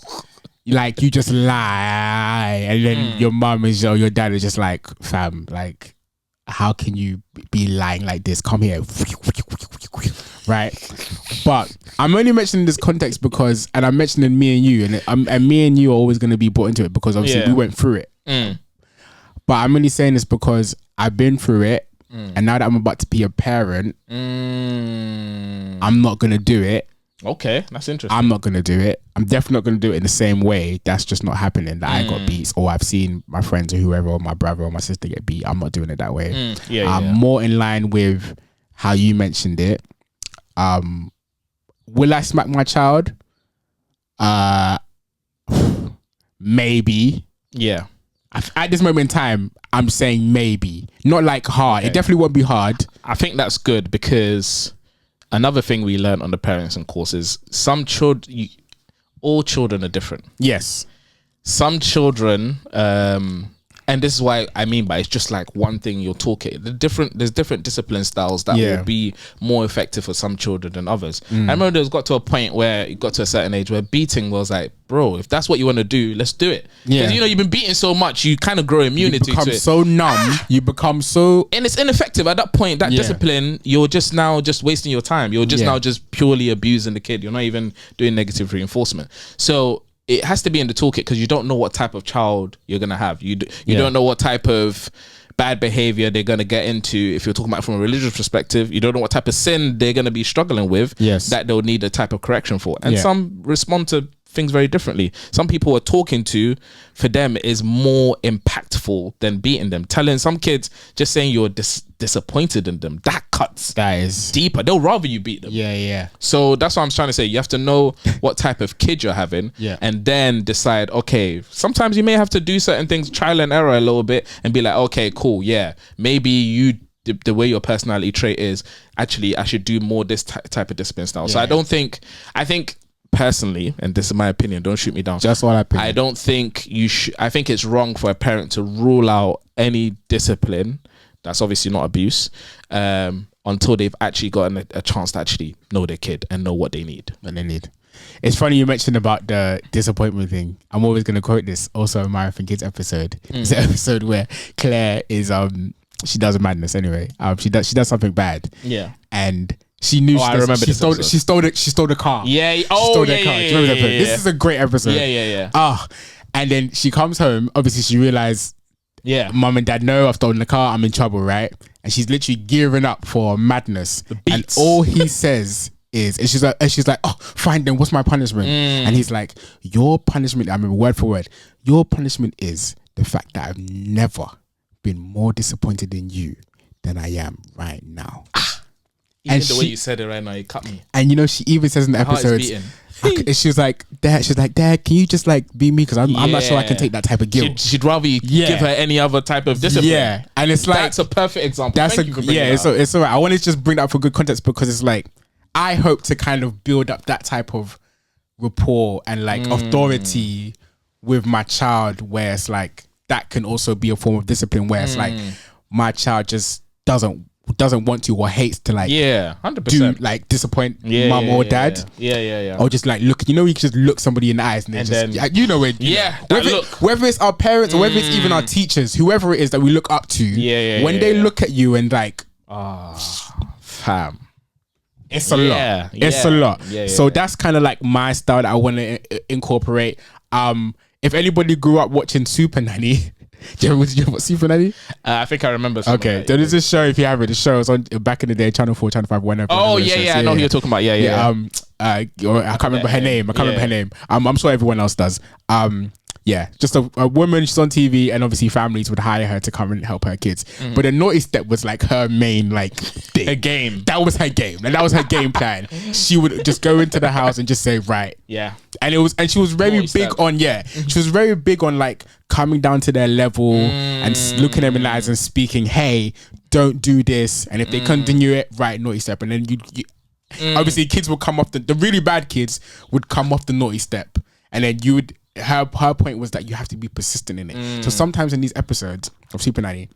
Like, you just lie, and then your mum or your dad is just like, fam, like, how can you be lying like this? Come here. Right? But I'm only mentioning this context because, and I'm mentioning me and you, and me and you are always going to be brought into it because obviously we went through it. But I'm only saying this because I've been through it, and now that I'm about to be a parent, I'm not going to do it. Okay, that's interesting. I'm not going to do it. I'm definitely not going to do it in the same way. That's just not happening. That I got beats, or I've seen my friends or whoever, or my brother or my sister get beat. I'm not doing it that way. I'm more in line with how you mentioned it. Will I smack my child? Maybe. Yeah. At this moment in time, I'm saying maybe. Not like hard. It definitely won't be hard. I think that's good because another thing we learned on the parenting course is all children are different. Yes. Some children, and this is why I mean by it's just like one thing you're talking. There's different discipline styles that will be more effective for some children than others. I remember there's got to a point where it got to a certain age where beating was like, bro, if that's what you want to do, let's do it. Because you know, you've been beaten so much, you kind of grow immunity to it. You become so numb. You become so... And it's ineffective at that point. That discipline, you're just now just wasting your time. You're just now just purely abusing the kid. You're not even doing negative reinforcement. So it has to be in the toolkit because you don't know what type of child you're going to have. You don't know what type of bad behavior they're going to get into. If you're talking about from a religious perspective, you don't know what type of sin they're going to be struggling with that they'll need a type of correction for. And some respond to things very differently. Some people are talking to, for them, is more impactful than beating them. Telling some kids, just saying you're disappointed in them, that cuts. That is deeper. They'll rather you beat them. Yeah. So that's what I'm trying to say. You have to know what type of kid you're having, and then decide, okay, sometimes you may have to do certain things, trial and error a little bit, and be like, okay, cool, maybe the way your personality trait is, actually, I should do more this type of discipline style. So I think personally, and this is my opinion, don't shoot me down. Just what I don't think you should. I think it's wrong for a parent to rule out any discipline that's obviously not abuse until they've actually gotten a chance to actually know their kid and know what they need. It's funny you mentioned about the disappointment thing. I'm always going to quote this also in Marathon Kids episode. It's an episode where Claire is she does a madness anyway. She does something bad. And she knew she stole the car. She stole the car. Do you remember that episode? This is a great episode. And then she comes home. Obviously, she realized, mum and dad know I've stolen the car. I'm in trouble, right? And she's literally gearing up for madness. And all he says is, and she's like, oh, fine then, what's my punishment? And he's like, your punishment, I mean, word for word, your punishment is the fact that I've never been more disappointed in you than I am right now. Even the way you said it right now, you cut me. And you know, she even says in the episode, she was like, Dad, can you just like be me? Because I'm not sure I can take that type of guilt. She'd rather you give her any other type of discipline. Yeah. And it's like, that's a perfect example. It's all right. I want to just bring that up for good context because it's like, I hope to kind of build up that type of rapport and like authority with my child, where it's like, that can also be a form of discipline, where it's like, my child just doesn't want to or hates to like 100% do like disappoint mum or dad or just like look, you know, you can just look somebody in the eyes and then you know it, whether it's our parents or whether it's even our teachers, whoever it is that we look up to, when they look at you and like fam, it's a lot. It's a lot. So that's kind of like my style that I want to incorporate. If anybody grew up watching Super Nanny, do you remember what Super Nanny? I think I remember. Okay, there is this show, if you have it, the show was on back in the day, Channel 4, Channel 5, whenever. Oh yeah, I know who you're talking about. I can't remember her name. I'm sure everyone else does. Yeah, just a woman. She's on TV, and obviously families would hire her to come and help her kids. But the naughty step was like her main thing. A game. That was her game, and that was her game plan. She would just go into the house and just say, right, yeah. And she was very big on she was very big on like coming down to their level and looking them in the eyes and speaking, hey, don't do this, and if they continue it, right, naughty step, and then you obviously kids would come off the really bad kids would come off the naughty step, and then you would. Her point was that you have to be persistent in it. So sometimes in these episodes of Super Nanny,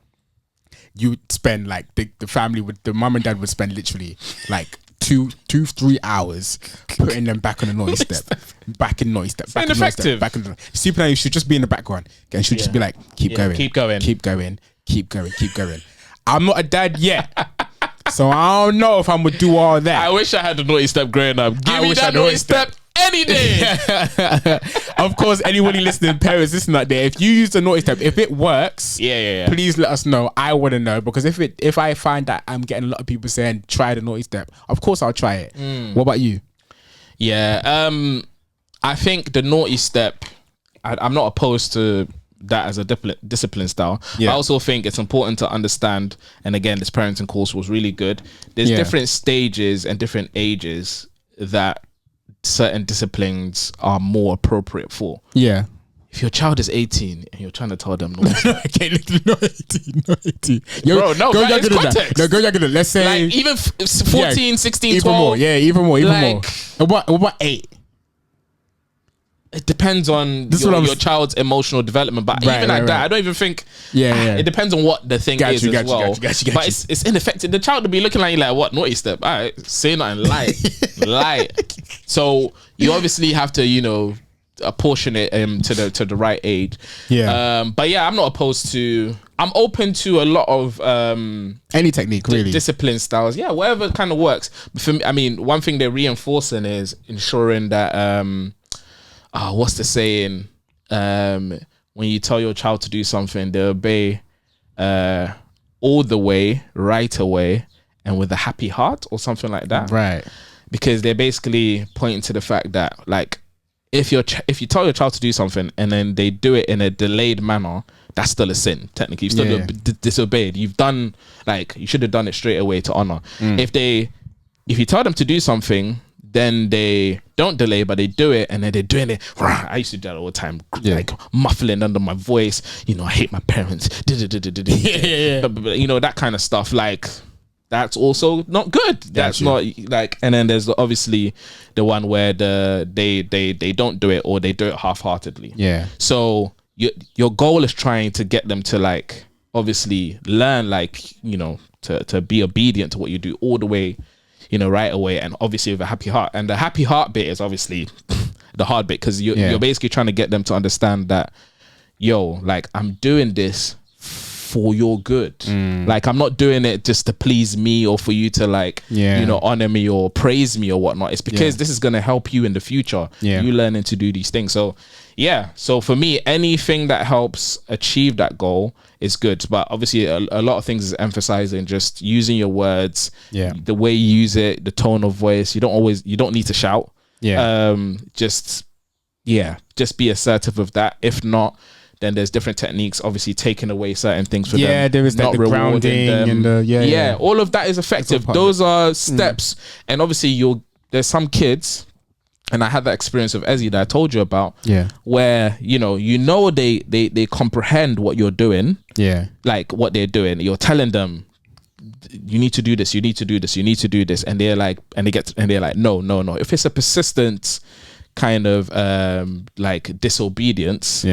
you would spend like the family the mum and dad would spend literally like 3 hours putting them back on the naughty step, back in naughty step, back in naughty step, back in. Super Nanny should just be in the background and should just be like, keep going, keep going, keep going, keep going, keep going. I'm not a dad yet. So I don't know if I'm gonna do all that. I wish I had the naughty step growing up. Give me that naughty step any day. Of course, anybody listening, parents listening out there, if you use the naughty step, if it works, please let us know. I want to know, because if I find that I'm getting a lot of people saying try the naughty step, of course I'll try it. What about you? Yeah, I think the naughty step, I'm not opposed to that as a discipline style. I also think it's important to understand, and again, this parenting course was really good. There's different stages and different ages that certain disciplines are more appropriate for. Yeah. If your child is 18 and you're trying to tell them no, okay, not 18. Bro, no, go that is context. No, go younger. Let's say like even 14, 16, 12. Even more. Yeah, even more. What about 8? It depends on your child's emotional development, but even like that, I don't even think. Yeah. It depends on what the thing is as well. But it's ineffective. The child will be looking at you like, what, naughty step? All right, say nothing, lie. So you obviously have to, apportion it to the right age. Yeah. But yeah, I'm not opposed to. I'm open to a lot of any technique, really, discipline styles. Yeah, whatever kind of works. But for me, I mean, one thing they're reinforcing is ensuring that. What's the saying? When you tell your child to do something, they obey all the way, right away, and with a happy heart, or something like that. Right. Because they're basically pointing to the fact that, like, if you tell your child to do something and then they do it in a delayed manner, that's still a sin. Technically, you've still disobeyed. You've done, like, you should have done it straight away to honor. If you tell them to do something, then they don't delay, but they do it, and then they're doing it. I used to do that all the time, like muffling under my voice. I hate my parents. But, that kind of stuff. Like, that's also not good. That's not like. And then there's obviously the one where they don't do it, or they do it half-heartedly. Yeah. So your goal is trying to get them to, like, obviously learn, like, to be obedient to what you do all the way. Right away, and obviously with a happy heart. And the happy heart bit is obviously the hard bit, because you're basically trying to get them to understand that, like, I'm doing this for your good. Like, I'm not doing it just to please me or for you to, like, honor me or praise me or whatnot. It's because this is going to help you in the future. You learning to do these things. So so for me, anything that helps achieve that goal is good. But obviously a lot of things is emphasizing just using your words, the way you use it, the tone of voice. You don't need to shout. Just be assertive with that. If not, then there's different techniques, obviously taking away certain things for them. There is not the grounding them. And all of that is effective. Those are steps. And obviously there's some kids, and I had that experience of Ezzy that I told you about, where they comprehend what you're doing, like what they're doing. You're telling them, you need to do this, you need to do this, you need to do this, and they're like, no. If it's a persistent kind of like disobedience,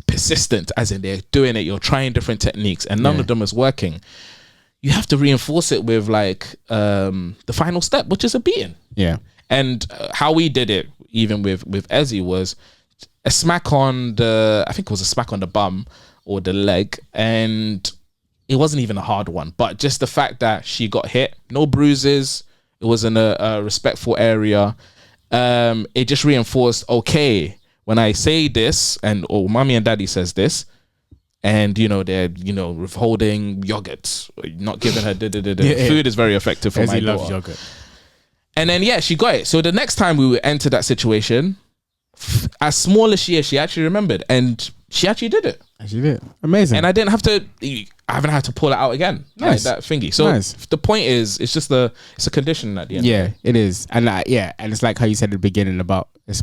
persistent, as in they're doing it, you're trying different techniques, and none of them is working. You have to reinforce it with, like, the final step, which is a beating. And how we did it, even with Ezzy, was a smack on I think it was a smack on the bum or the leg, and it wasn't even a hard one, but just the fact that she got hit, no bruises, it was in a respectful area. It just reinforced, okay, when I say this, or mommy and daddy says this, and they're withholding yogurt, not giving her food is very effective for my daughter. Loves yogurt. And then she got it. So the next time we would enter that situation, as small as she is, she actually remembered, and she actually did it. She did. Amazing. And I didn't have to. I haven't had to pull it out again. Nice. Like that thingy. So the point is, it's just it's a condition at the end. Yeah, it is. And and it's like how you said at the beginning about it's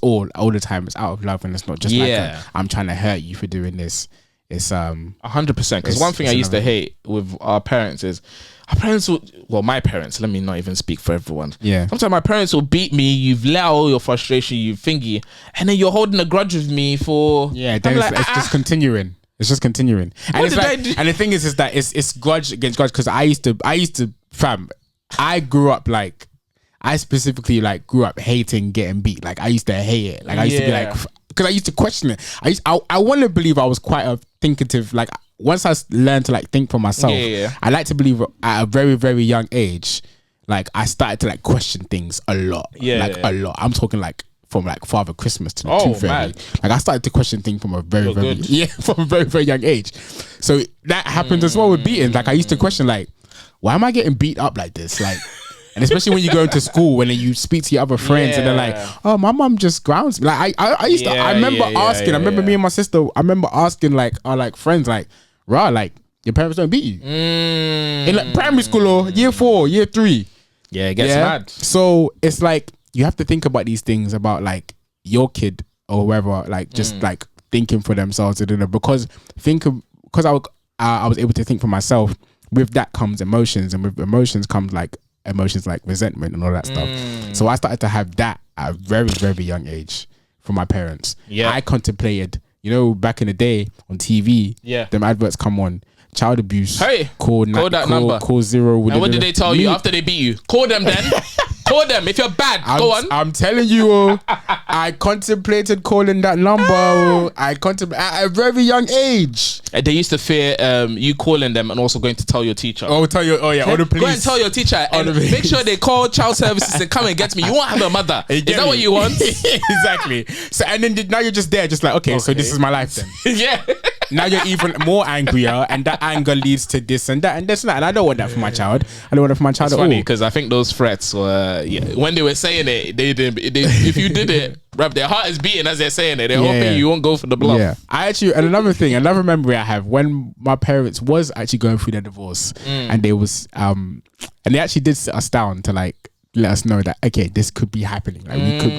all the time. It's out of love, and it's not just like I'm trying to hurt you for doing this. It's 100%. Because one thing I used to hate with our parents is our parents my parents, let me not even speak for everyone. Yeah. Sometimes my parents will beat me, you've let out all your frustration, you thingy, and then you're holding a grudge with me for then it's just continuing. It's just continuing. And it's like, and the thing is that it's grudge against grudge, because I used to I grew up like, I specifically like grew up hating getting beat. Like I used to hate it. Like I used to be like, because I used to question it. I want to believe I was quite a thinkative. Like once I learned to like think for myself, I like to believe at a very, very young age, like I started to like question things a lot. A lot. I'm talking like from like Father Christmas to the Tooth Fairy. Like I started to question things from a very, from a very, very young age. So that happened as well with beating. Like I used to question like, why am I getting beat up like this? Like, and especially when you go into school, when you speak to your other friends and they're like, oh, my mom just grounds me. Like I used to, I remember asking, I remember me and my sister, I remember asking like our like friends, like, rah, like your parents don't beat you in like primary school or year 4, year 3. Yeah, it gets mad. So it's like you have to think about these things about like your kid or whoever, like just like thinking for themselves, because I was able to think for myself. With that comes emotions, and with emotions comes like emotions like resentment and all that stuff. So I started to have that at a very, very young age from my parents. Yeah, I contemplated, back in the day on TV, them adverts come on, child abuse. Hey, call that number. Call 0. And what did they tell you after they beat you? Call them then. Call them if you're bad. Go on. I'm telling you, I contemplated calling that number. I contemplated at a very young age. And they used to fear you calling them and also going to tell your teacher. Or the police. Go and tell your teacher and make sure they call child services and come and get me. You won't have a mother. Is that what you want? Exactly. So and then now you're just there, just like okay, so this is my life then. Yeah. Now you're even more angrier, and that anger leads to this and that and this and that. And I don't want that for my child. I don't want that for my child it's at all. It's funny because I think those threats were when they were saying it, they didn't. If you did it, bruv, their heart is beating as they're saying it. They're hoping you won't go for the bluff. Yeah, and another memory I have when my parents was actually going through their divorce, and they was and they actually did sit us down to like let us know that okay, this could be happening. Like we could,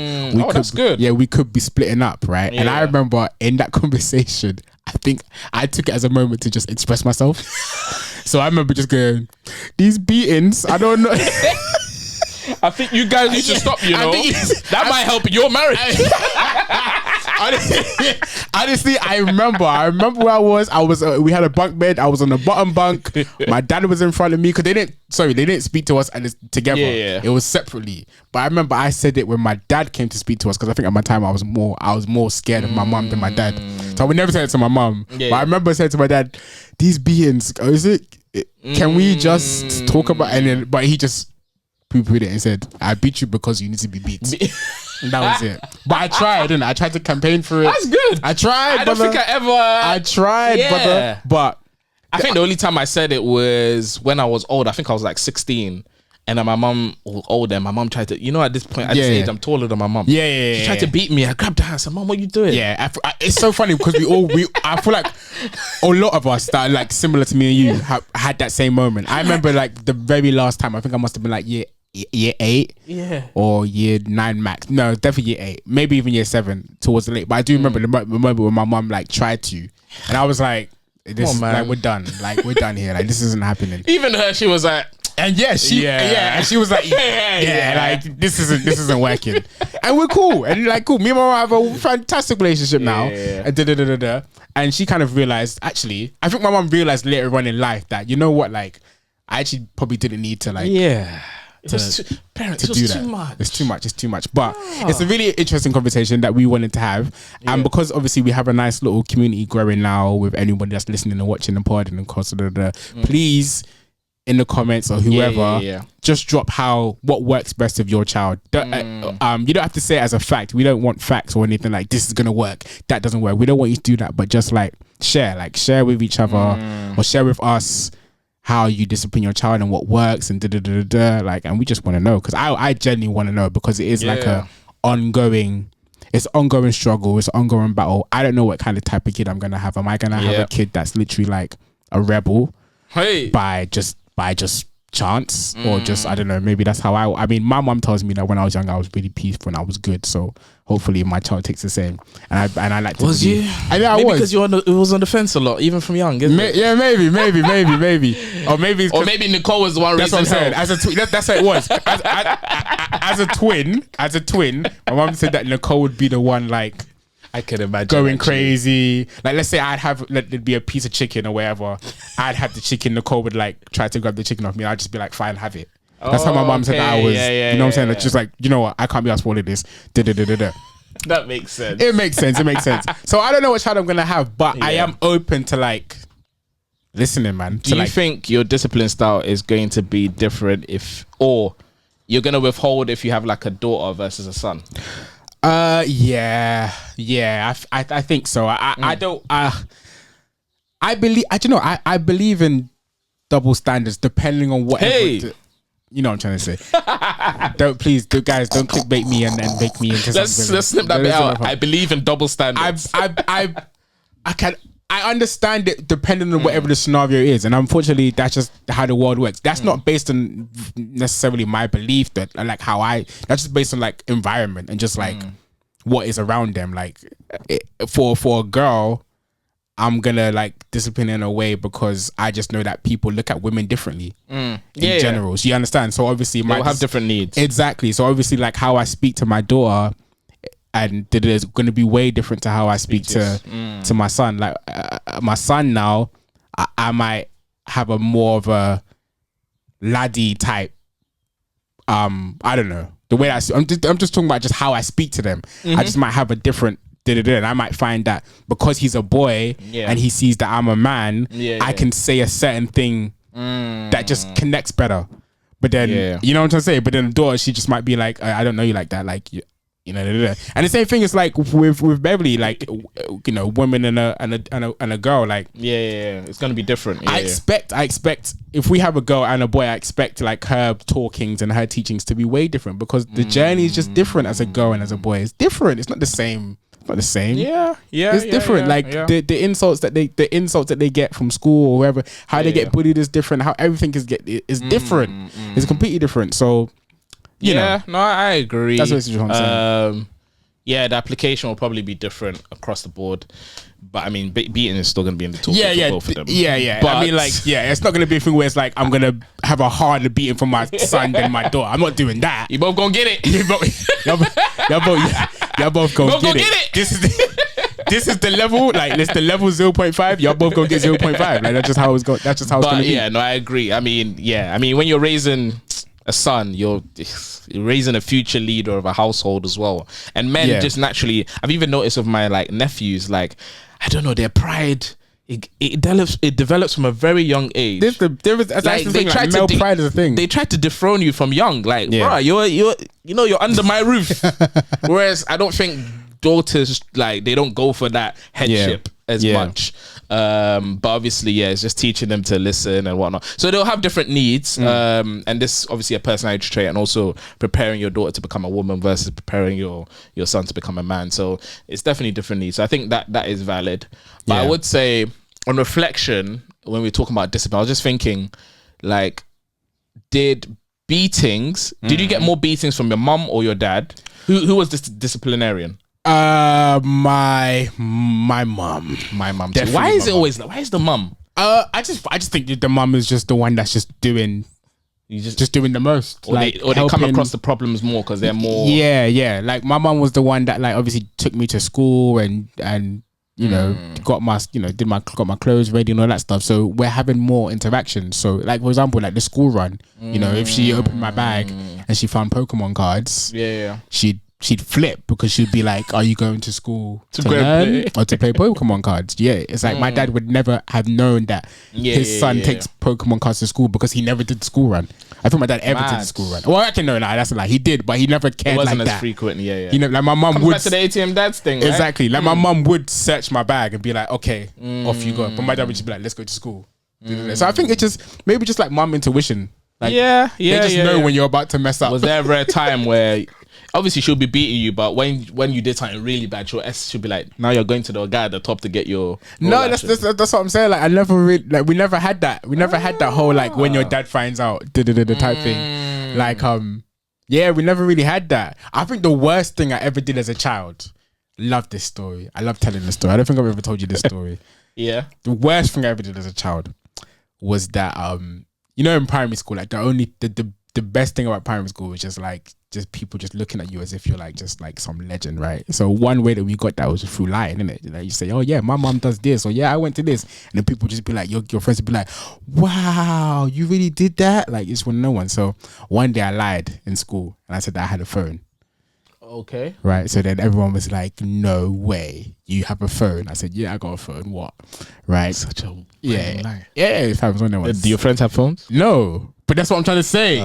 that's good. Yeah, we could be splitting up, right? Yeah. And I remember in that conversation, I think I took it as a moment to just express myself. So I remember just going, these beatings, I don't know. I think you guys need to stop, that might help your marriage. Honestly, I remember where I was. We had a bunk bed. I was on the bottom bunk. My dad was in front of me because they didn't speak to us and it's together. Yeah. It was separately. But I remember I said it when my dad came to speak to us because I think at my time I was more scared of my mum than my dad. So I would never say it to my mum. Yeah. But I remember saying to my dad, "These beings, can we just talk about?" But he just poo-pooed it and said, "I beat you because you need to be beat." And that was it. But I tried, didn't I? I tried to campaign for it. That's good. I tried, I don't think I tried, brother. But I think the only time I said it was when I was old. I think I was like 16. And then my mum was older. My mum tried to, at this point, at this age, I'm taller than my mum. Yeah. She tried to beat me. I grabbed her. I said, "Mum, what are you doing?" Yeah. It's so funny because I feel like a lot of us that are like similar to me and you had that same moment. I remember like the very last time, I think I must have been like year 8 or year 9 max. No, definitely year 8, maybe even year 7 towards the late. But I do remember the moment when my mum like tried to, and I was like, "This, like we're done. Like we're done here. Like this isn't happening." Even her, she was like, and and she was like, like this isn't working, and we're cool, and like cool. Me and my mom have a fantastic relationship now, and she kind of realized. Actually, I think my mom realized later on in life that like I actually probably didn't need to like It's too much. It's too much. But it's a really interesting conversation that we wanted to have. And because obviously we have a nice little community growing now with anybody that's listening and watching the pod and please in the comments or whoever, just drop what works best with your child. You don't have to say it as a fact. We don't want facts or anything like this is gonna work, that doesn't work. We don't want you to do that, but just like share with each other or share with us how you discipline your child and what works and and we just want to know because I genuinely want to know because it is like a ongoing. it's ongoing struggle. It's ongoing battle. I don't know what kind of type of kid I'm gonna have. Am I gonna have a kid that's literally like a rebel by just chance, or just, I don't know, maybe that's how I mean, my mom tells me that when I was young I was really peaceful and I was good, so hopefully my child takes the same. And I like to was believe. you I know, maybe I because it was on the fence a lot even from young, isn't it? Yeah, maybe or maybe Nicole was the one that's what I'm saying. hell. That's how it was. As a twin, my mom said that Nicole would be the one, like, I can imagine going crazy. Like, let's say there'd be a piece of chicken or whatever. I'd have the chicken. Nicole would like try to grab the chicken off me. I'd just be like, fine, have it. That's how my mom said that I was. You know what I'm saying? It's just like, you know what? I can't be asked for all of this. That makes sense. It makes sense. So I don't know what child I'm gonna have, but I am open to like listening, man. Do you think your discipline style is going to be different or you're gonna withhold if you have like a daughter versus a son? Yeah. I think so. I don't. I believe. I believe in double standards depending on whatever. Hey. You know what I'm trying to say. Guys, don't clickbait me and then make me into something. Let's snip that bit out. I believe in double standards. I understand it depending on whatever the scenario is, and unfortunately, that's just how the world works. That's not based on necessarily my belief, that like how that's just based on like environment and just like what is around them. Like for a girl, I'm gonna like discipline in a way because I just know that people look at women differently in general. So you understand? So obviously, they'll have different needs. Exactly. So obviously, like how I speak to my daughter, and it is going to be way different to how I speak to my son. Like my son now, I might have a more of a laddie type. I don't know the way I'm just talking about just how I speak to them. I just might have a different. And I might find that because he's a boy and he sees that I'm a man, I can say a certain thing that just connects better. But then you know what I'm trying to say. But then the daughter, she just might be like, I don't know you like that, like. You know, and the same thing is like with Beverly, like, you know, women and a girl, like it's gonna be different. I expect if we have a girl and a boy, I expect like her talkings and her teachings to be way different because the journey is just different as a girl and as a boy. It's different. It's not the same. It's different. The insults that they get from school or wherever, how they get bullied is different. How everything is different. It's completely different. So. You know. No, I agree. That's what I'm saying. The application will probably be different across the board, but I mean, beating is still going to be in the toolkit for both of them. But I mean, like, it's not going to be a thing where it's like I'm going to have a harder beating for my son than my daughter. I'm not doing that. You both gonna get it. Y'all both gonna get it. This is the level. Like, it's the level 0.5. Y'all both gonna get 0.5. Like, that's just how it's going. That's just how it's going to be. Yeah, no, I agree. I mean, when you're raising a son, you're raising a future leader of a household as well. And men just naturally, I've even noticed with my like nephews, like, I don't know, their pride, it develops from a very young age. That's the thing, like, male pride is a thing. They try to dethrone you from young, like, bro, you're under my roof. Whereas I don't think daughters, like, they don't go for that headship as much. But obviously, it's just teaching them to listen and whatnot. So they'll have different needs. And this obviously a personality trait, and also preparing your daughter to become a woman versus preparing your son to become a man. So it's definitely different needs. So I think that is valid. But I would say, on reflection, when we're talking about discipline, I was just thinking, like, did you get more beatings from your mum or your dad? Who was this disciplinarian? My mum. Why is it always why is the mum? I just think the mum is just the one that's just doing the most. Or they come across the problems more because they're more. Like, my mum was the one that, like, obviously took me to school and you know, got my clothes ready and all that stuff. So we're having more interaction. So, like, for example, like the school run, you know, if she opened my bag and she found Pokemon cards, she'd flip because she'd be like, are you going to school to learn or to play Pokemon cards? It's like my dad would never have known that his son takes Pokemon cards to school because he never did the school run. I think my dad ever did the school run. Well, actually, no, that's a lie. He did, but he never cared like that. It wasn't as frequent, You know, like my mum would... back to the ATM dads thing, right? Exactly. Like my mum would search my bag and be like, okay, off you go. But my dad would just be like, let's go to school. So I think it's just, maybe just like mum intuition. Like, they just know when you're about to mess up. Was there ever a time where obviously she'll be beating you, but when you did something really bad, she'll be like, now you're going to the guy at the top to get your. No, that's what I'm saying. Like, I never really, like, we never had that. We never had that whole, like, when your dad finds out, the type thing. Like, yeah, we never really had that. I think the worst thing I ever did as a child, love this story. I love telling this story. I don't think I've ever told you this story. Yeah. The worst thing I ever did as a child was that, you know, in primary school, like, the best thing about primary school was just people just looking at you as if you're like just like some legend, right? So one way that we got that was through lying, innit? Like, you say, oh yeah, my mom does this, or yeah, I went to this, and then people just be like, your friends would be like, wow, you really did that? Like, it's when no one. So one day I lied in school and I said that I had a phone. Okay. Right. So then everyone was like, no way, you have a phone. I said, yeah, I got a phone. What? Right. Such a lie. Yeah. If I was on there once. Do your friends have phones? No. But that's what I'm trying to say.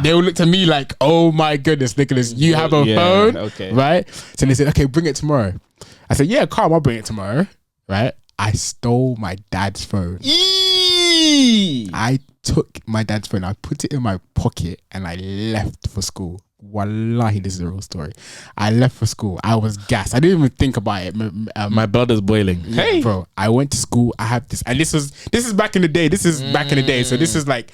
They will look to me like, oh my goodness, Nicholas, you have a phone? Okay. Right? So they said, okay, bring it tomorrow. I said, yeah, calm, I'll bring it tomorrow. Right? I stole my dad's phone. I took my dad's phone, I put it in my pocket, and I left for school. Wallahi, this is a real story. I left for school. I was gassed. I didn't even think about it. My blood is boiling. Hey, bro, I went to school. I have this, and this is back in the day. This is back in the day. So this is like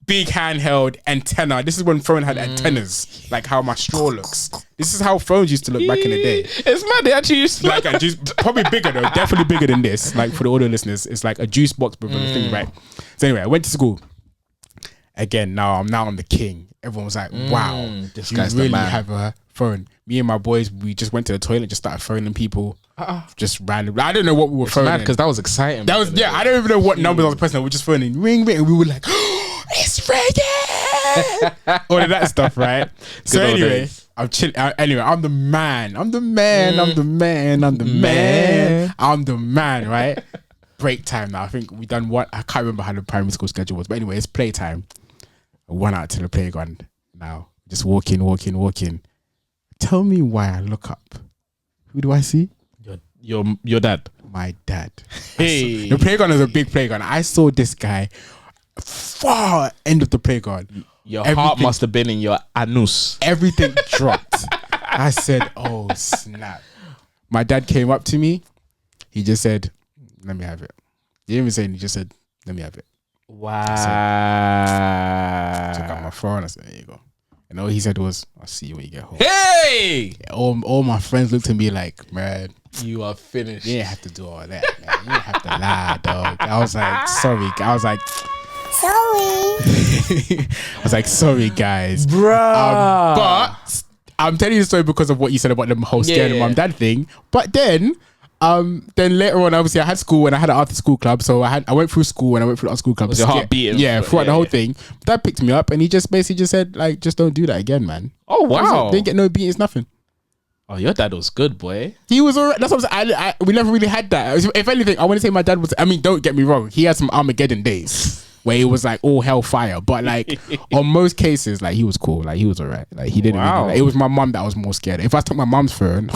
big handheld antenna. This is when phone had antennas, like how my straw looks. This is how phones used to look back in the day. It's mad. They actually used to like a juice, probably bigger though, definitely bigger than this. Like for the audio listeners, it's like a juice box with a thing, right? So anyway, I went to school. Again, now I'm the king. Everyone was like, wow, this you guy's really the man. have a phone. Me and my boys, we just went to the toilet, just started phoning people, just randomly. I don't know what we were phoning. Because that was exciting. That was, yeah, I don't even know what numbers I was pressing. We were just phoning, ring, ring, and we were like, oh, it's ringing! All of that stuff, right? So anyway, I'm chilling. Anyway, I'm the man, right? Break time now. I think we done what? I can't remember how the primary school schedule was, but anyway, it's playtime. I went out to the playground now. Just walking. Tell me why I look up. Who do I see? Your dad. My dad. Hey. The playground is a big playground. I saw this guy far end of the playground. Your heart must have been in your anus. Everything dropped. I said, oh snap. My dad came up to me. He just said, let me have it. He didn't even say anything. He just said, let me have it. Wow. Took out my phone. I said, there you go. And all he said was, I'll see you when you get home. Hey! All my friends looked at me like, man, you are finished. You didn't have to do all that, man. You didn't have to lie, dog. I was like, sorry. I was like, sorry. I was like, sorry, guys. Bruh. But I'm telling you the story because of what you said about the whole scared mom dad thing. But then later on, obviously, I had school and I had an after school club. So I went through school and I went through the after school club. Was your heart beating? Yeah, throughout the whole thing. Dad picked me up and he just basically just said, like, just don't do that again, man. Oh, wow. Didn't get no beatings, nothing. Oh, your dad was good, boy. He was alright. That's what I'm saying. We never really had that. If anything, I want to say my dad was, I mean, don't get me wrong. He had some Armageddon days where he was like all hellfire. But like on most cases, like he was cool. Like he was alright. Like he didn't really, like, it was my mum that was more scared. If I took my mum's phone,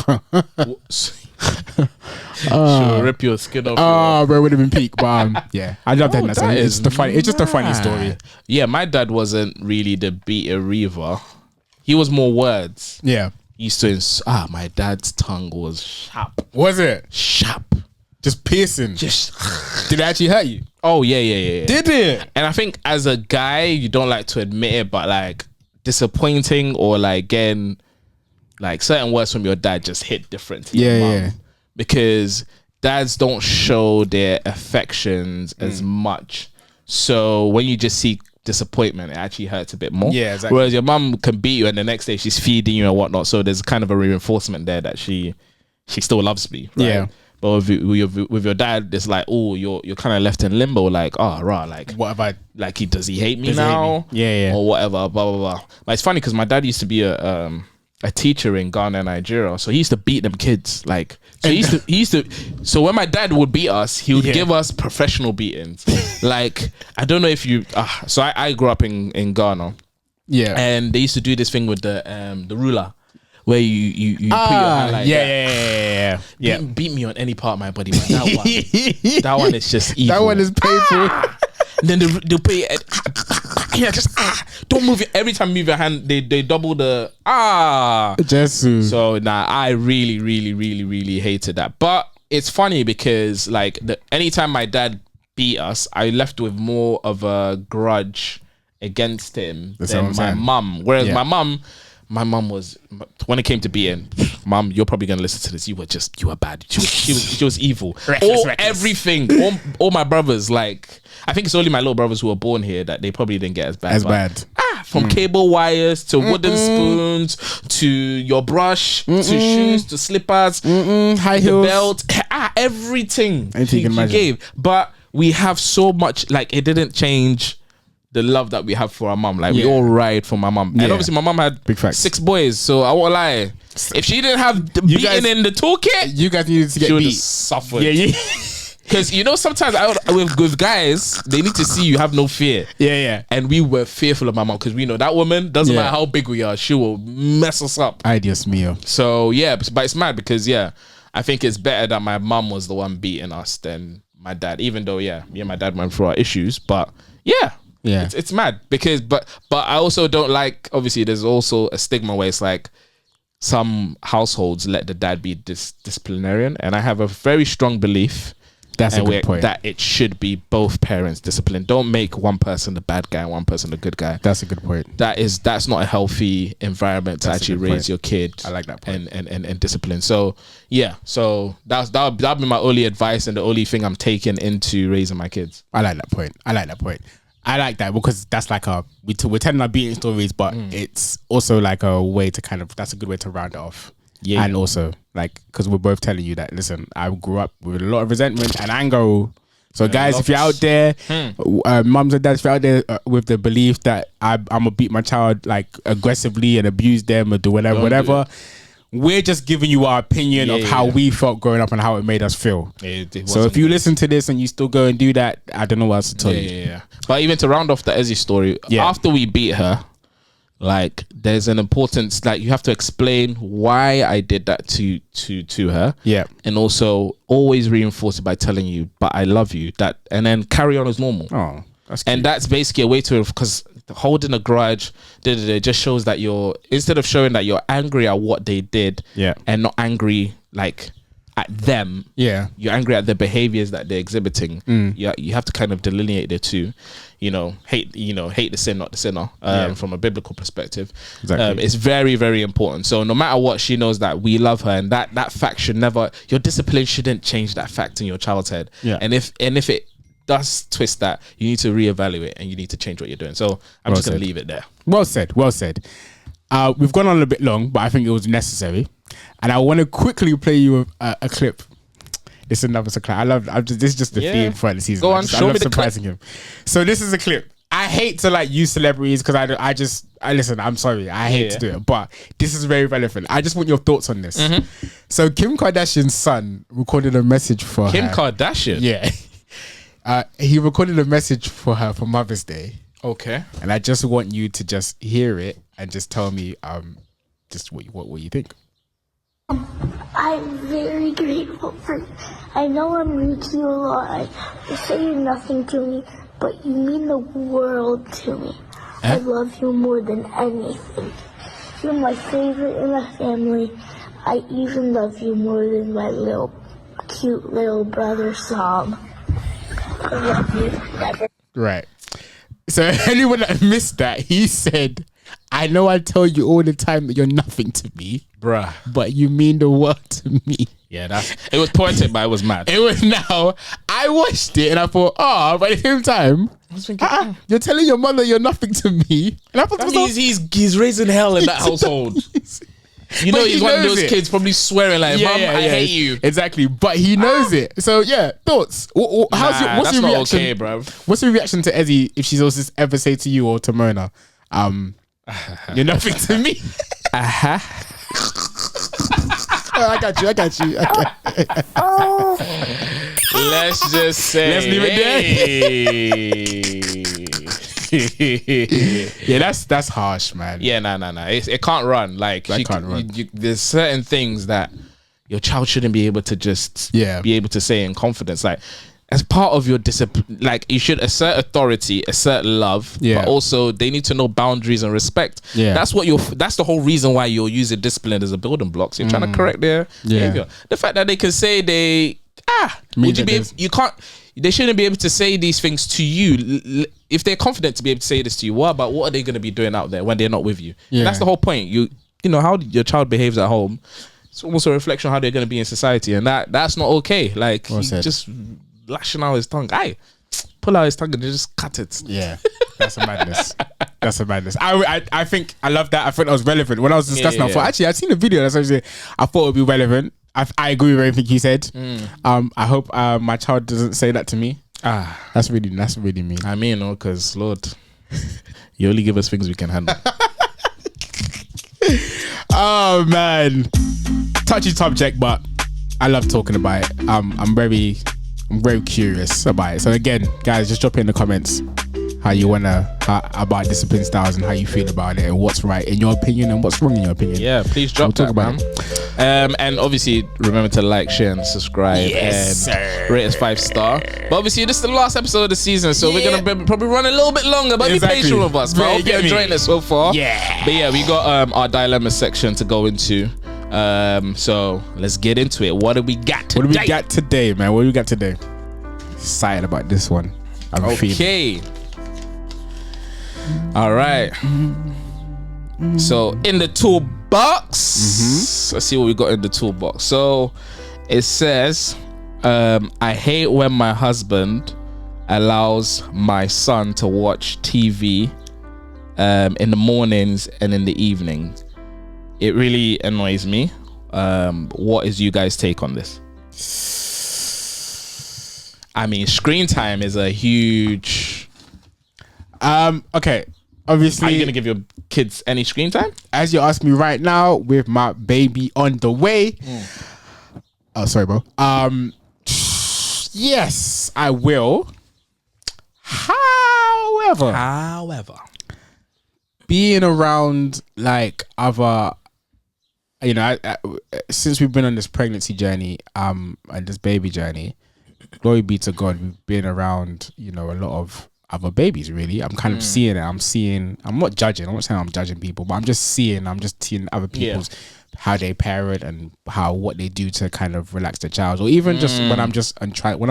she'll rip your skin off. Oh, bro, it would have been peak. But yeah, I love that. It's just a funny story. Yeah, my dad wasn't really the beater reaver. He was more words. Yeah. He used to, my dad's tongue was sharp. Was it? Sharp. Just piercing. Just. Did it actually hurt you? Oh, yeah. Did it? And I think as a guy, you don't like to admit it, but like disappointing or like again, like certain words from your dad just hit different to your mum. Yeah. Because dads don't show their affections as much. So when you just see disappointment, it actually hurts a bit more. Yeah, exactly. Whereas your mum can beat you and the next day she's feeding you and whatnot. So there's kind of a reinforcement there that she still loves me. Right? Yeah. But with your dad, it's like, oh, you're kind of left in limbo. Like, oh, rah, like, what have I? Like, does he hate me now? Yeah. Or whatever. Blah blah blah. But it's funny because my dad used to be a teacher in Ghana and Nigeria, so he used to beat them kids. Like, so he used to. So when my dad would beat us, he would give us professional beatings. Like, I don't know if you. So I grew up in Ghana. Yeah. And they used to do this thing with the ruler, where you put your hand like that. Yeah. Beat me on any part of my body, man. That one is just evil. That one is painful. And then they'll put it yeah, just don't move it. Every time you move your hand, they double the Jesus. So I really hated that. But it's funny because like anytime my dad beat us, I left with more of a grudge against him than my mum. Whereas my mum was, when it came to beating, mum, you're probably gonna listen to this. You were bad. She was evil. Reckless. Everything. All my brothers, like, I think it's only my little brothers who were born here that they probably didn't get as bad. From cable wires to wooden spoons to your brush to shoes to slippers, high heels, the belt, everything he gave. But we have so much, like, it didn't change the love that we have for our mum. Like, we all ride for my mum. And obviously my mum had 6 boys, so I won't lie. If she didn't have the beating in the toolkit, you guys needed to get beat. Suffered. Because sometimes with guys, they need to see you have no fear. And we were fearful of my mom because we know that woman, doesn't matter how big we are, she will mess us up. Ay, Dios mío. So but it's mad because I think it's better that my mum was the one beating us than my dad. Even though me and my dad went through our issues, but it's mad because but I also don't like, obviously there's also a stigma where it's like some households let the dad be disciplinarian, and I have a very strong belief. That's a good point. That it should be both parents disciplined. Don't make one person the bad guy and one person the good guy. That's a good point. That's not a healthy environment to actually raise your kid. I like that point. And discipline. So that'll be my only advice and the only thing I'm taking into raising my kids. I like that point. I like that because that's like we're telling our beating stories, but it's also like a way to that's a good way to round it off. Yeah. And also, like, because we're both telling you that, listen, I grew up with a lot of resentment and anger. So, guys, if you're out there, mums and dads, if you're out there with the belief that I'm going to beat my child, like, aggressively and abuse them or do whatever, we're just giving you our opinion of how we felt growing up and how it made us feel. So, if you listen to this and you still go and do that, I don't know what else to tell you. But even to round off the Ezzy story, after we beat her, like, there's an importance, like, you have to explain why I did that to her. And also always reinforce it by telling you, but I love you, and then carry on as normal. Oh, that's cute. And that's basically a way to, because holding a grudge just shows that instead of showing that you're angry at what they did and not angry like at them, you're angry at the behaviors that they're exhibiting. You have to kind of delineate the two. Hate the sin, not the sinner. From a biblical perspective, it's very, very important. So no matter what, she knows that we love her, and that fact should never. Your discipline shouldn't change that fact in your child's head. And if it does twist that, you need to reevaluate and you need to change what you're doing. So I'm just gonna leave it there. Well said. We've gone on a little bit long, but I think it was necessary, and I want to quickly play you a clip. This is another clip. This is just the theme for the season. Go on, show me the surprising clip. So this is a clip. I hate to like use celebrities because I listen. I'm sorry, I hate to do it, but this is very relevant. I just want your thoughts on this. So Kim Kardashian's son recorded a message for Kim her. Kardashian. He recorded a message for her for Mother's Day. Okay. And I just want you to just hear it and just tell me just what you think. I'm very grateful for you. I know I'm rude to you a lot. I say you're nothing to me, but you mean the world to me. I love you more than anything. You're my favorite in the family. I even love you more than my cute little brother Sam. I love you. Never. Right. So anyone that missed that, he said, I know I tell you all the time that you're nothing to me, bruh, but you mean the world to me. Yeah, it was pointed, but it was mad. It was I watched it and I thought, but at the same time, I was thinking, you're telling your mother you're nothing to me. And I thought he's raising hell in that household. He's one of those kids probably swearing like, Mom, I hate you. Exactly. But he knows it. So thoughts. What's your reaction? Okay, bro. What's your reaction to Ezzy if she's also ever say to you or to Mona, you're nothing to me? I got you. Let's just say, let's leave it there. Yeah, that's harsh, man. Yeah, no. It can't run. Like, can't run. There's certain things that your child shouldn't be able to just be able to say in confidence. Like, as part of your discipline, like you should assert authority, assert love, Yeah. but also they need to know boundaries and respect. Yeah. That's the whole reason why you're using discipline as a building block. So you're trying to correct their behavior. The fact that they can say would you be you can't, they shouldn't be able to say these things to you if they're confident to be able to say this to you. What are they going to be doing out there when they're not with you? Yeah. That's the whole point. You know how your child behaves at home. It's almost a reflection of how they're going to be in society, and that's not okay. Like just lashing out his tongue. Pull out his tongue and just cut it. Yeah, that's a madness. That's a madness. I think I love that. I thought that was relevant when I was discussing. I thought actually I'd seen the video. That's actually I thought it would be relevant. I agree with everything he said. I hope my child doesn't say that to me. That's really mean. I mean, because Lord, you only give us things we can handle. Oh man, touchy subject, but I love talking about it. I'm very curious about it. So again, guys, just drop it in the comments how you about discipline styles and how you feel about it and what's right in your opinion and what's wrong in your opinion. Yeah, please drop talk about it. And obviously remember to like, share and subscribe and rate us 5-star. But obviously this is the last episode of the season, so we're gonna probably run a little bit longer, but be patient with us. But I hope you're enjoying it so far. Yeah. But yeah, we got our dilemma section to go into. So let's get into it. What do we got today? What do we got today, man? What do we got today? Excited about this one. I'm feeling. All right. So in the toolbox, let's see what we got in the toolbox. So it says, I hate when my husband allows my son to watch TV in the mornings and in the evenings. It really annoys me. What is you guys' take on this? I mean, screen time is a huge... Okay, obviously, are you gonna give your kids any screen time? As you ask me right now, with my baby on the way. Oh, sorry, bro. Yes, I will. However, being around like other, since we've been on this pregnancy journey, and this baby journey, glory be to God, we've been around, a lot of other babies. Really, I'm kind of seeing it. I'm not judging. I'm not saying I'm judging people, but I'm just seeing other people's how they parent and what they do to kind of relax the child, or even just when I'm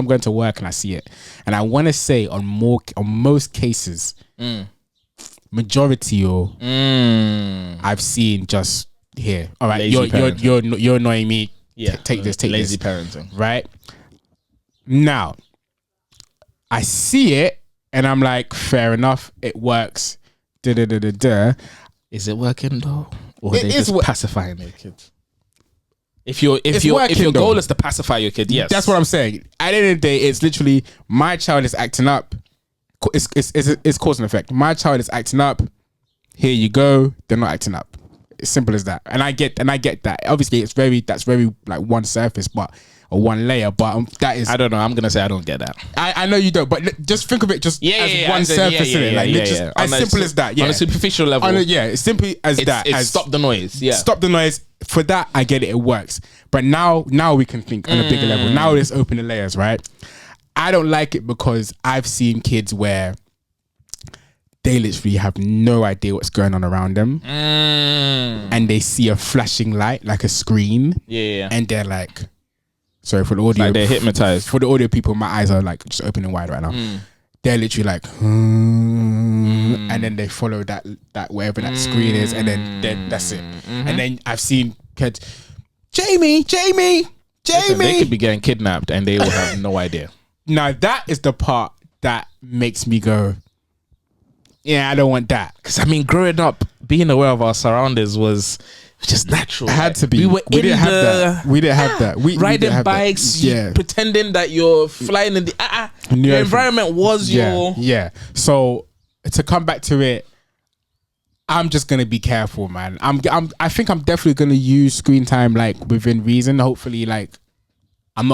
going to work and I see it, and I want to say on most cases, majority I've seen just here. All right, you're annoying me. Yeah, take this. Lazy parenting. Right now, I see it. And I'm like, fair enough, it works. Is it working though, or are they just pacifying their kids? If your goal is to pacify your kid, yes, that's what I'm saying. At the end of the day, it's literally my child is acting up. It's cause and effect. My child is acting up. Here you go. They're not acting up. It's simple as that. And I get that. Obviously, that's very like one surface, or one layer, but that is... I don't know. I'm going to say I don't get that. I know you don't, but just think of it just as one surface in it. As simple as that. Yeah. On a superficial level. As simply as that. It's stop the noise. Yeah. Stop the noise. For that, I get it. It works. But now we can think on a bigger level. Now let's open the layers, right? I don't like it because I've seen kids where they literally have no idea what's going on around them. And they see a flashing light, like a screen. Yeah. And they're like... Sorry for the audio. Like they're hypnotized. For the audio people, my eyes are like just opening wide right now. They're literally like, and then they follow that wherever that screen is, and then that's it. And then I've seen kids, Jamie. Listen, they could be getting kidnapped and they will have no idea. Now that is the part that makes me go, yeah, I don't want that. Because I mean, growing up, being aware of our surroundings was just natural. It had to be. We didn't have that. We riding bikes, pretending that you're flying in the your environment was your... Yeah. So to come back to it, I'm just gonna be careful, man. I think I'm definitely gonna use screen time like within reason. Hopefully, like I'm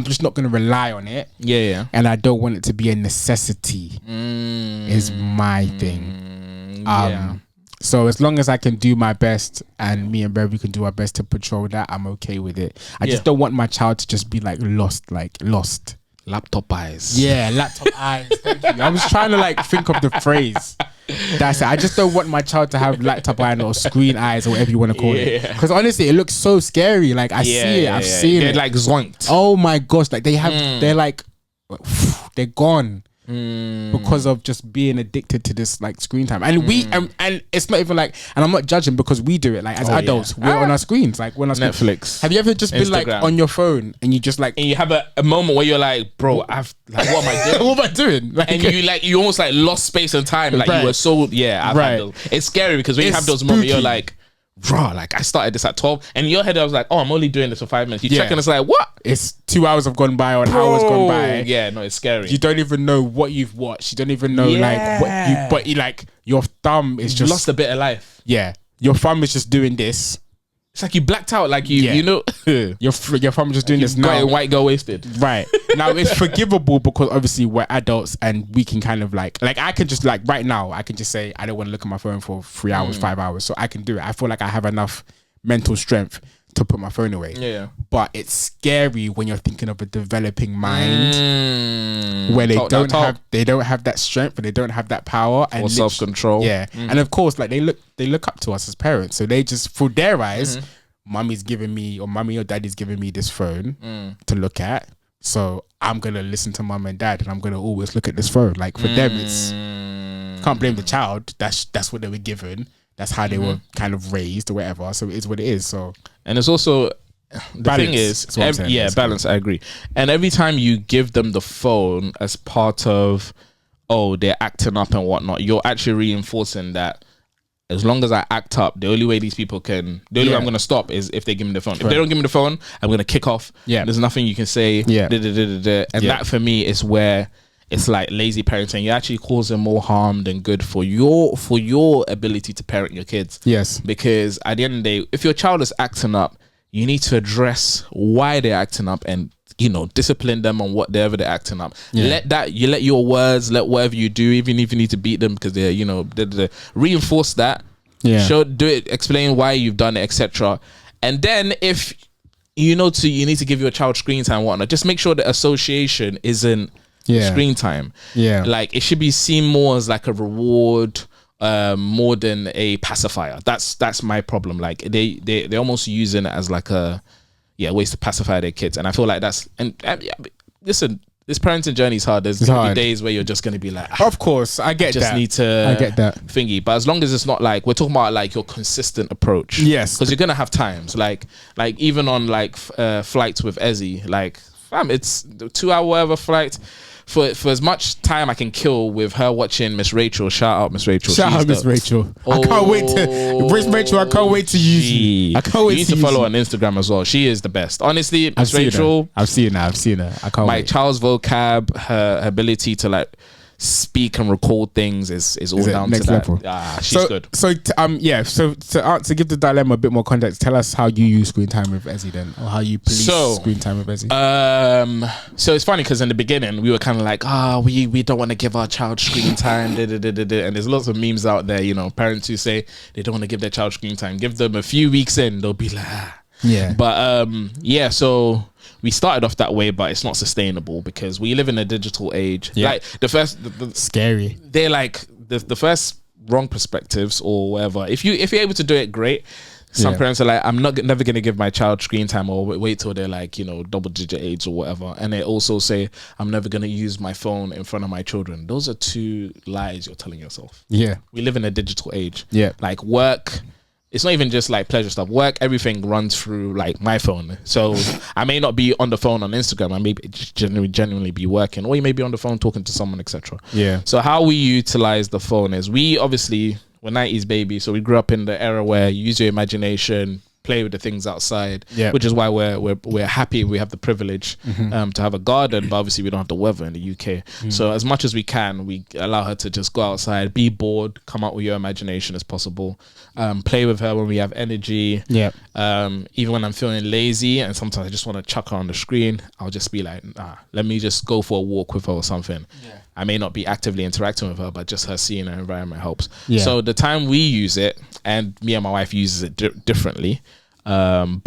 just not gonna rely on it. Yeah. And I don't want it to be a necessity. Is my thing. So as long as I can do my best and me and Beverly can do our best to patrol that, I'm okay with it. I just don't want my child to just be like lost. Laptop eyes. Yeah, laptop eyes. Thank you. I was trying to like think of the phrase. That's it. I just don't want my child to have laptop eyes or screen eyes or whatever you want to call it. Because honestly, it looks so scary. Like I see it. I've seen They're it. like zoinked. Oh my gosh! Like they have. They're like, they're gone. Because of just being addicted to this like screen time, and and it's not even like, and I'm not judging because we do it like as adults, we're on our screens, like when I Netflix. Have you ever just been like Instagram. on your phone and you just like, And you have a moment where you're like, bro, I've like, what am I doing? what am I doing? Like, And you almost like lost space and time, like Right. you were so it's scary because when you It's have those moments, you're spooky. like, bro, like I started this at 12, and in your head I was like, oh, I'm only doing this for 5 minutes. You check and it's like, what? it's 2 hours have gone by or an hour's gone by. Yeah, no, it's scary. You don't even know what you've watched. You don't even know like what you, but you like your thumb is You just lost a bit of life. yeah. Your thumb is just doing this. It's like you blacked out, like you know, Your thumb is just doing this got now. it white girl wasted. Right. Now it's forgivable because obviously we're adults and we can kind of like I can just like right now I can just say I don't want to look at my phone for 3 hours, 5 hours. So I can do it. I feel like I have enough mental strength to put my phone away. Yeah. But it's scary when you're thinking of a developing mind where they don't have that strength and they don't have that power and or self-control. Yeah. And of course like they look up to us as parents. So they just through their eyes, mummy's giving me or mummy or daddy's giving me this phone to look at. So I'm gonna listen to mum and dad and I'm gonna always look at this phone. Like for them it's can't blame the child. That's what they were given. That's how they were kind of raised or whatever. So it is what it is. So And it's also the balance, thing is, is what I'm saying, basically. balance. I agree. And every time you give them the phone as part of, they're acting up and whatnot, you're actually reinforcing that. As long as I act up, the only way these people can, the only way I'm going to stop is if they give me the phone. If they don't give me the phone, I'm going to kick off. Yeah. There's nothing you can say. Yeah. And that for me is where it's like lazy parenting. You're actually causing more harm than good for your ability to parent your kids. Yes. Because at the end of the day, if your child is acting up, you need to address why they're acting up and, discipline them on whatever they're acting up. Yeah. Let your words, let whatever you do, even if you need to beat them because they're, reinforce that. Yeah. Do it, explain why you've done it, etc. And then if you need to give your child screen time and whatnot, just make sure the association isn't screen time. Yeah. Like it should be seen more as like a reward, more than a pacifier. That's my problem. Like they're almost using it as like a ways to pacify their kids. And I feel like listen, this parenting journey is hard. There's gonna be days where you're just gonna be like, of course, I get just that. need to I get that. thingy. But as long as it's not like we're talking about like your consistent approach. Yes. Because you're gonna have times like even on like flights with Ezzy, like fam, it's the 2 hour whatever flight. For as much time I can kill with her watching Miss Rachel. Shout out Miss Rachel. Shout out Miss Rachel. I can't wait to Miss Rachel. I can't wait to use you. I can't wait. You need to follow her on Instagram as well. She is the best. Honestly, Miss Rachel. I've seen her. I can't wait. My child's vocab, her ability to like speak and record things is all down next to that. level. She's good. So to give the dilemma a bit more context, tell us how you use screen time with Ezzy then, or how you police screen time with Ezzy. So it's funny because in the beginning we were kind of like, we don't want to give our child screen time, and there's lots of memes out there, parents who say they don't want to give their child screen time. Give them a few weeks in, they'll be like, Yeah. But so we started off that way, but it's not sustainable because we live in a digital age. Yeah. Like the first, scary. they're like the first wrong perspectives or whatever. If you're able to do it, great. Some parents are like, I'm never going to give my child screen time, or wait till they're like, double digit age or whatever. And they also say, I'm never going to use my phone in front of my children. Those are two lies you're telling yourself. Yeah. We live in a digital age. Yeah. Like work, it's not even just like pleasure stuff. Work, everything runs through like my phone. So I may not be on the phone on Instagram. I may genuinely be working, or you may be on the phone talking to someone, etc. Yeah. So how we utilize the phone is we're 90s baby, so we grew up in the era where you use your imagination, play with the things outside, which is why we're happy we have the privilege to have a garden, but obviously we don't have the weather in the UK. So as much as we can, we allow her to just go outside, be bored, come out with your imagination as possible, play with her when we have energy. Even when I'm feeling lazy and sometimes I just want to chuck her on the screen, I'll just be like, let me just go for a walk with her or something. I may not be actively interacting with her, but just her seeing her environment helps. So the time we use it, and me and my wife uses it differently. When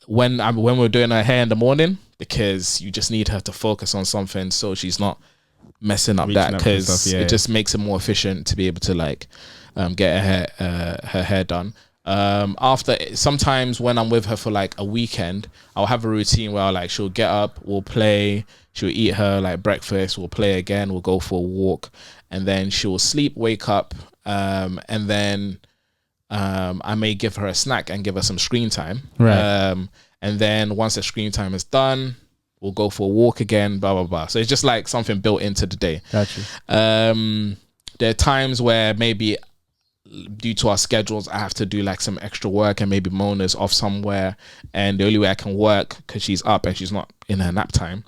we're doing her hair in the morning, because you just need her to focus on something so she's not messing up Reaching that, up because and stuff, yeah. it just makes it more efficient to be able to like get her hair done. After, sometimes when I'm with her for like a weekend, I'll have a routine where like she'll get up, we'll play, she'll eat her like breakfast, we'll play again, we'll go for a walk, and then she'll sleep, wake up, and then I may give her a snack and give her some screen time. Right. And then once the screen time is done, we'll go for a walk again, blah blah blah. So it's just like something built into the day. Gotcha. There are times where maybe due to our schedules, I have to do like some extra work, and maybe Mona's off somewhere, and the only way I can work, because she's up and she's not in her nap time,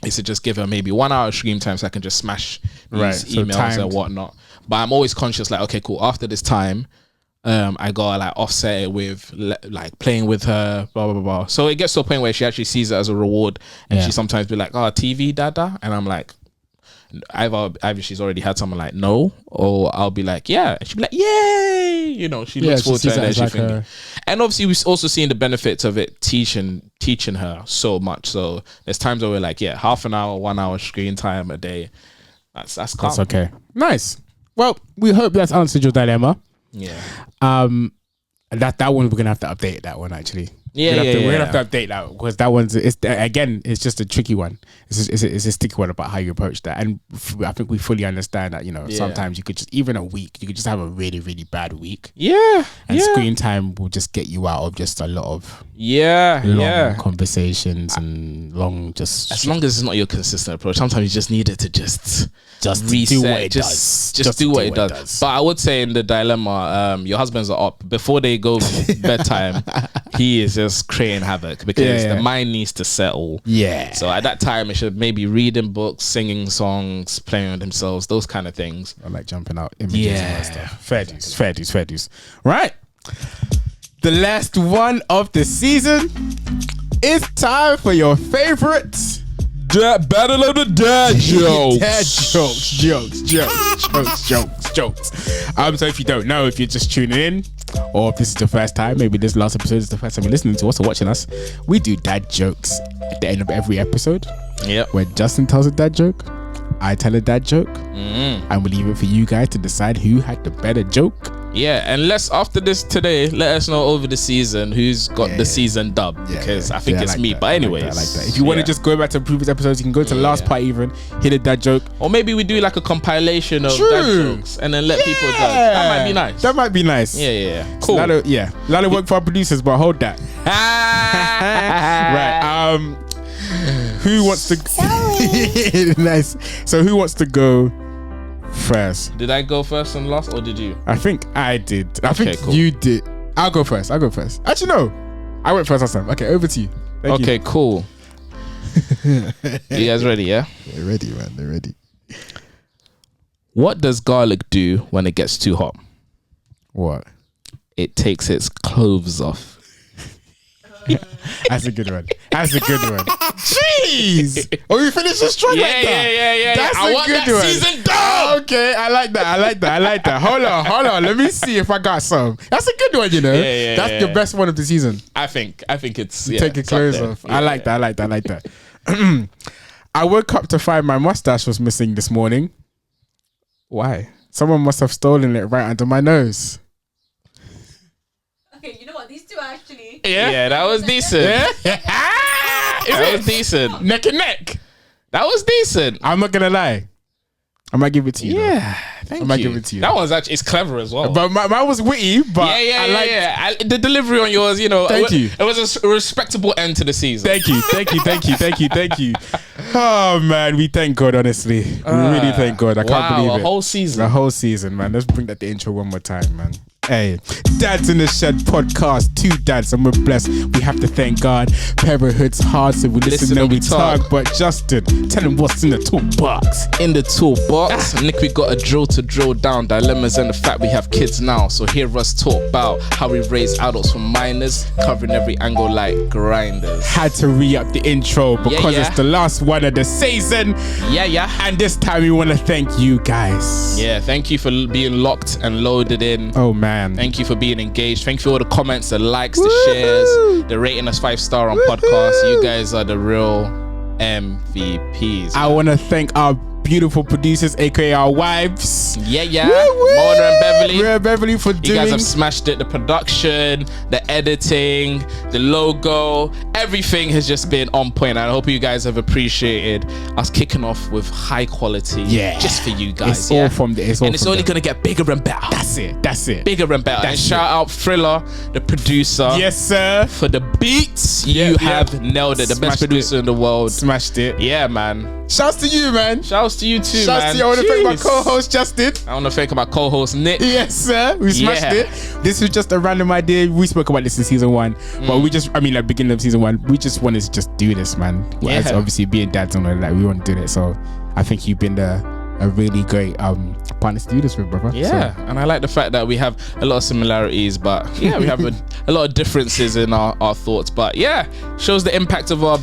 is to just give her maybe 1 hour screen time so I can just smash these emails and whatnot. But I'm always conscious, like, okay, cool, after this time, I gotta like offset it with like playing with her, blah blah blah. So it gets to a point where she actually sees it as a reward, and she sometimes be like, "Oh, TV, dada," and I'm like, either she's already had someone like no, or I'll be like, yeah, and she'll be like, yay, you know, she looks forward to it, and then she and obviously we've also seen the benefits of it teaching her so much. So there's times where we're like, yeah, half an hour, 1 hour screen time a day, that's calm. That's okay. Nice. Well, we hope that's answered your dilemma. Yeah. That one we're gonna have to update that one actually. We're gonna have to update that, because that one's it's just a tricky one. It's a sticky one about how you approach that, and I think we fully understand that, you know, sometimes you could just, even a week, you could just have a really really bad week. And screen time will just get you out of just a lot of long conversations and long just. As long as it's not your consistent approach, sometimes you just need it to just reset, do what it does. Just do what it does. But I would say in the dilemma, your husbands are up before they go bedtime. He is just creating havoc, because the mind needs to settle. So at that time, it should maybe reading books, singing songs, playing with themselves, those kind of things. I like jumping out images and all that stuff. Fair dues. Right. The last one of the season. It's time for your favorite battle of the dad jokes. jokes. So if you don't know, if you're just tuning in, or if this is the first time, maybe this last episode is the first time you're listening to us or watching us, we do dad jokes at the end of every episode. Where Justin tells a dad joke, I tell a dad joke, and we leave it for you guys to decide who had the better joke. And after this today, let us know over the season who's got the season dub, because I think it's me. But anyways, I like that. If you want to just go back to previous episodes, you can go to the last part even, hit a dad joke, or maybe we do like a compilation of dad jokes and then let people judge. That might be nice. Cool. A lot of work for our producers, but hold that. Right. Who wants to? Nice. So who wants to go first? Did I go first and last, or did you? I think I did. I think you did. I'll go first. Actually, no. I went first last time. Okay, over to you. Thank you. Cool. You guys ready, yeah? They're ready, man. They're ready. What does garlic do when it gets too hot? What? It takes its clothes off. That's a good one. Jeez! Oh, we finished this strong like that? Yeah. That's a good one. Season done. Okay, I like that. Hold on. Let me see if I got some. That's a good one, you know. That's the best one of the season. I think it's take your clothes off. I like that. I woke up to find my mustache was missing this morning. Why? Someone must have stolen it right under my nose. Okay, you know what? These two are actually. Yeah, that was decent. That was decent. Neck and neck. That was decent. I'm not gonna lie. I might give it to you. Thank you. I might give it to you. That one's actually, it's clever as well. But mine was witty. But I the delivery on yours, you know. Thank you. It was a respectable end to the season. Thank you. Oh man, we thank God. Honestly, we really thank God. I can't believe it. The whole season, man. Let's bring that the intro one more time, man. Hey, Dads in the Shed podcast, 2 dads, and we're blessed. We have to thank God. Parenthood's hard, so we listen and we talk. But Justin, tell him what's in the toolbox. In the toolbox, Nick, we got a drill to drill down dilemmas and the fact we have kids now. So hear us talk about how we raise adults from minors, covering every angle like grinders. Had to re-up the intro because it's the last one of the season. And this time we want to thank you guys. Thank you for being locked and loaded in. Oh man. Thank you for being engaged. Thank you for all the comments, the likes, the shares, the rating us 5-star on podcast. You guys are the real MVPs. I want to thank our beautiful producers, aka our wives. Mona and Beverly. Mona and Beverly for doing. You guys have smashed it. The production, the editing, the logo, everything has just been on point. I hope you guys have appreciated us kicking off with high quality. Just for you guys. It's all from the. It's only gonna get bigger and better. That's it. Bigger and better. And shout out Thriller, the producer. Yes, sir. For the beats, you have nailed it. The best producer in the world. Smashed it. Yeah, man. Shouts to you, man. Shouts to you too, Shouts man. to you. I want to thank my co-host Justin. I want to thank my co-host Nick. Yes, sir. We smashed it. This was just a random idea. We spoke about this in season 1, but we just, like beginning of season 1, we just wanted to just do this, man. As obviously being dads and all that, we want to do it. So I think you've been a really great partner to do this with, brother. And I like the fact that we have a lot of similarities, but we have a lot of differences in our thoughts. But shows the impact of our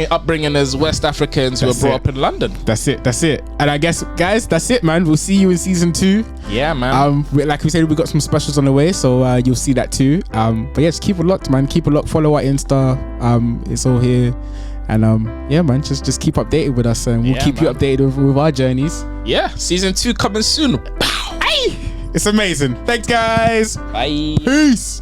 upbringing as West Africans who were brought up in London. That's it. And I guess, guys, that's it, man. We'll see you in season 2. Yeah, man. Like we said, we got some specials on the way, so you'll see that too. But just keep it locked, man. Keep it locked. Follow our Insta. It's all here. And man, just keep updated with us, and we'll keep you updated with our journeys. Season 2 coming soon. Hey, it's amazing. Thanks, guys. Bye. Peace.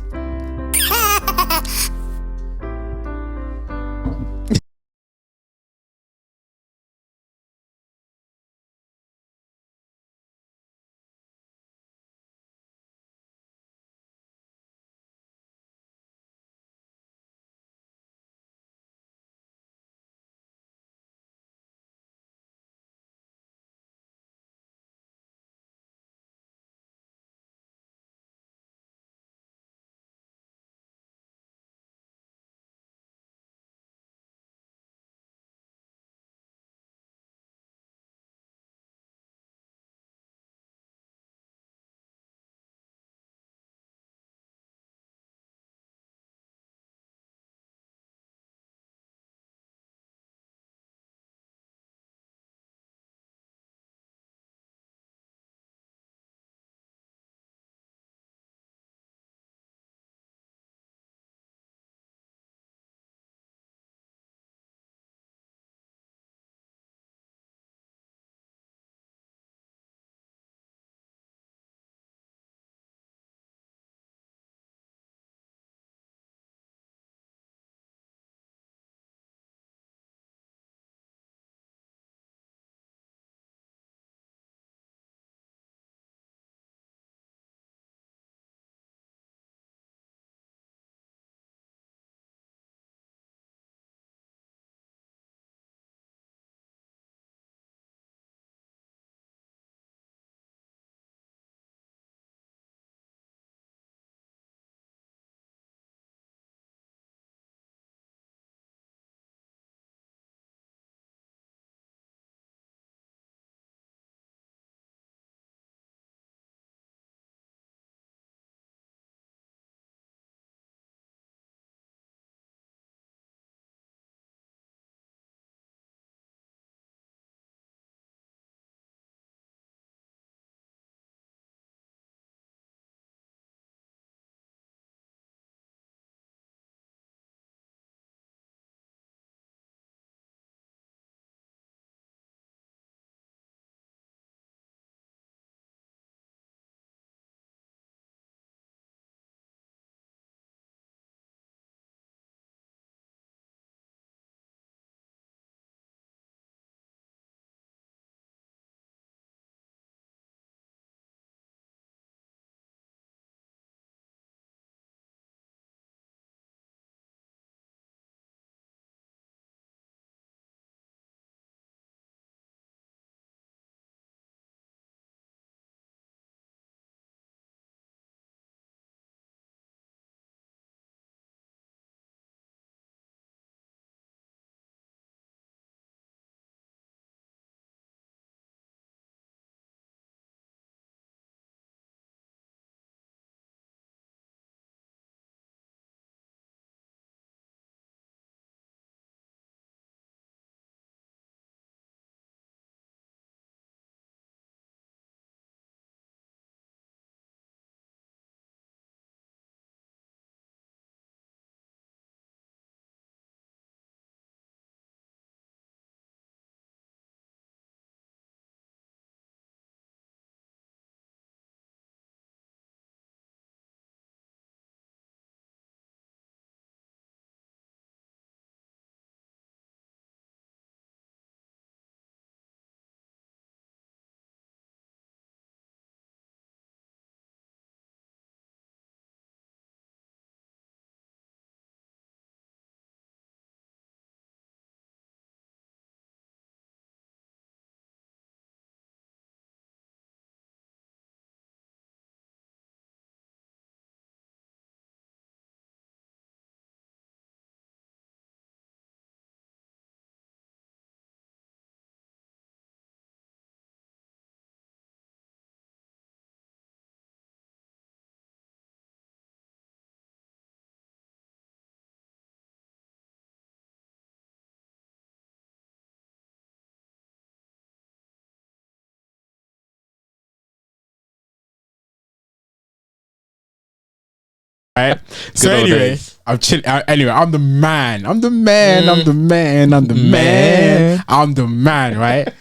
Right. So old anyway, days. I'm chilling. Anyway, I'm the man. I'm the man. I'm the man. I'm the man. I'm the man. Right.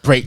Break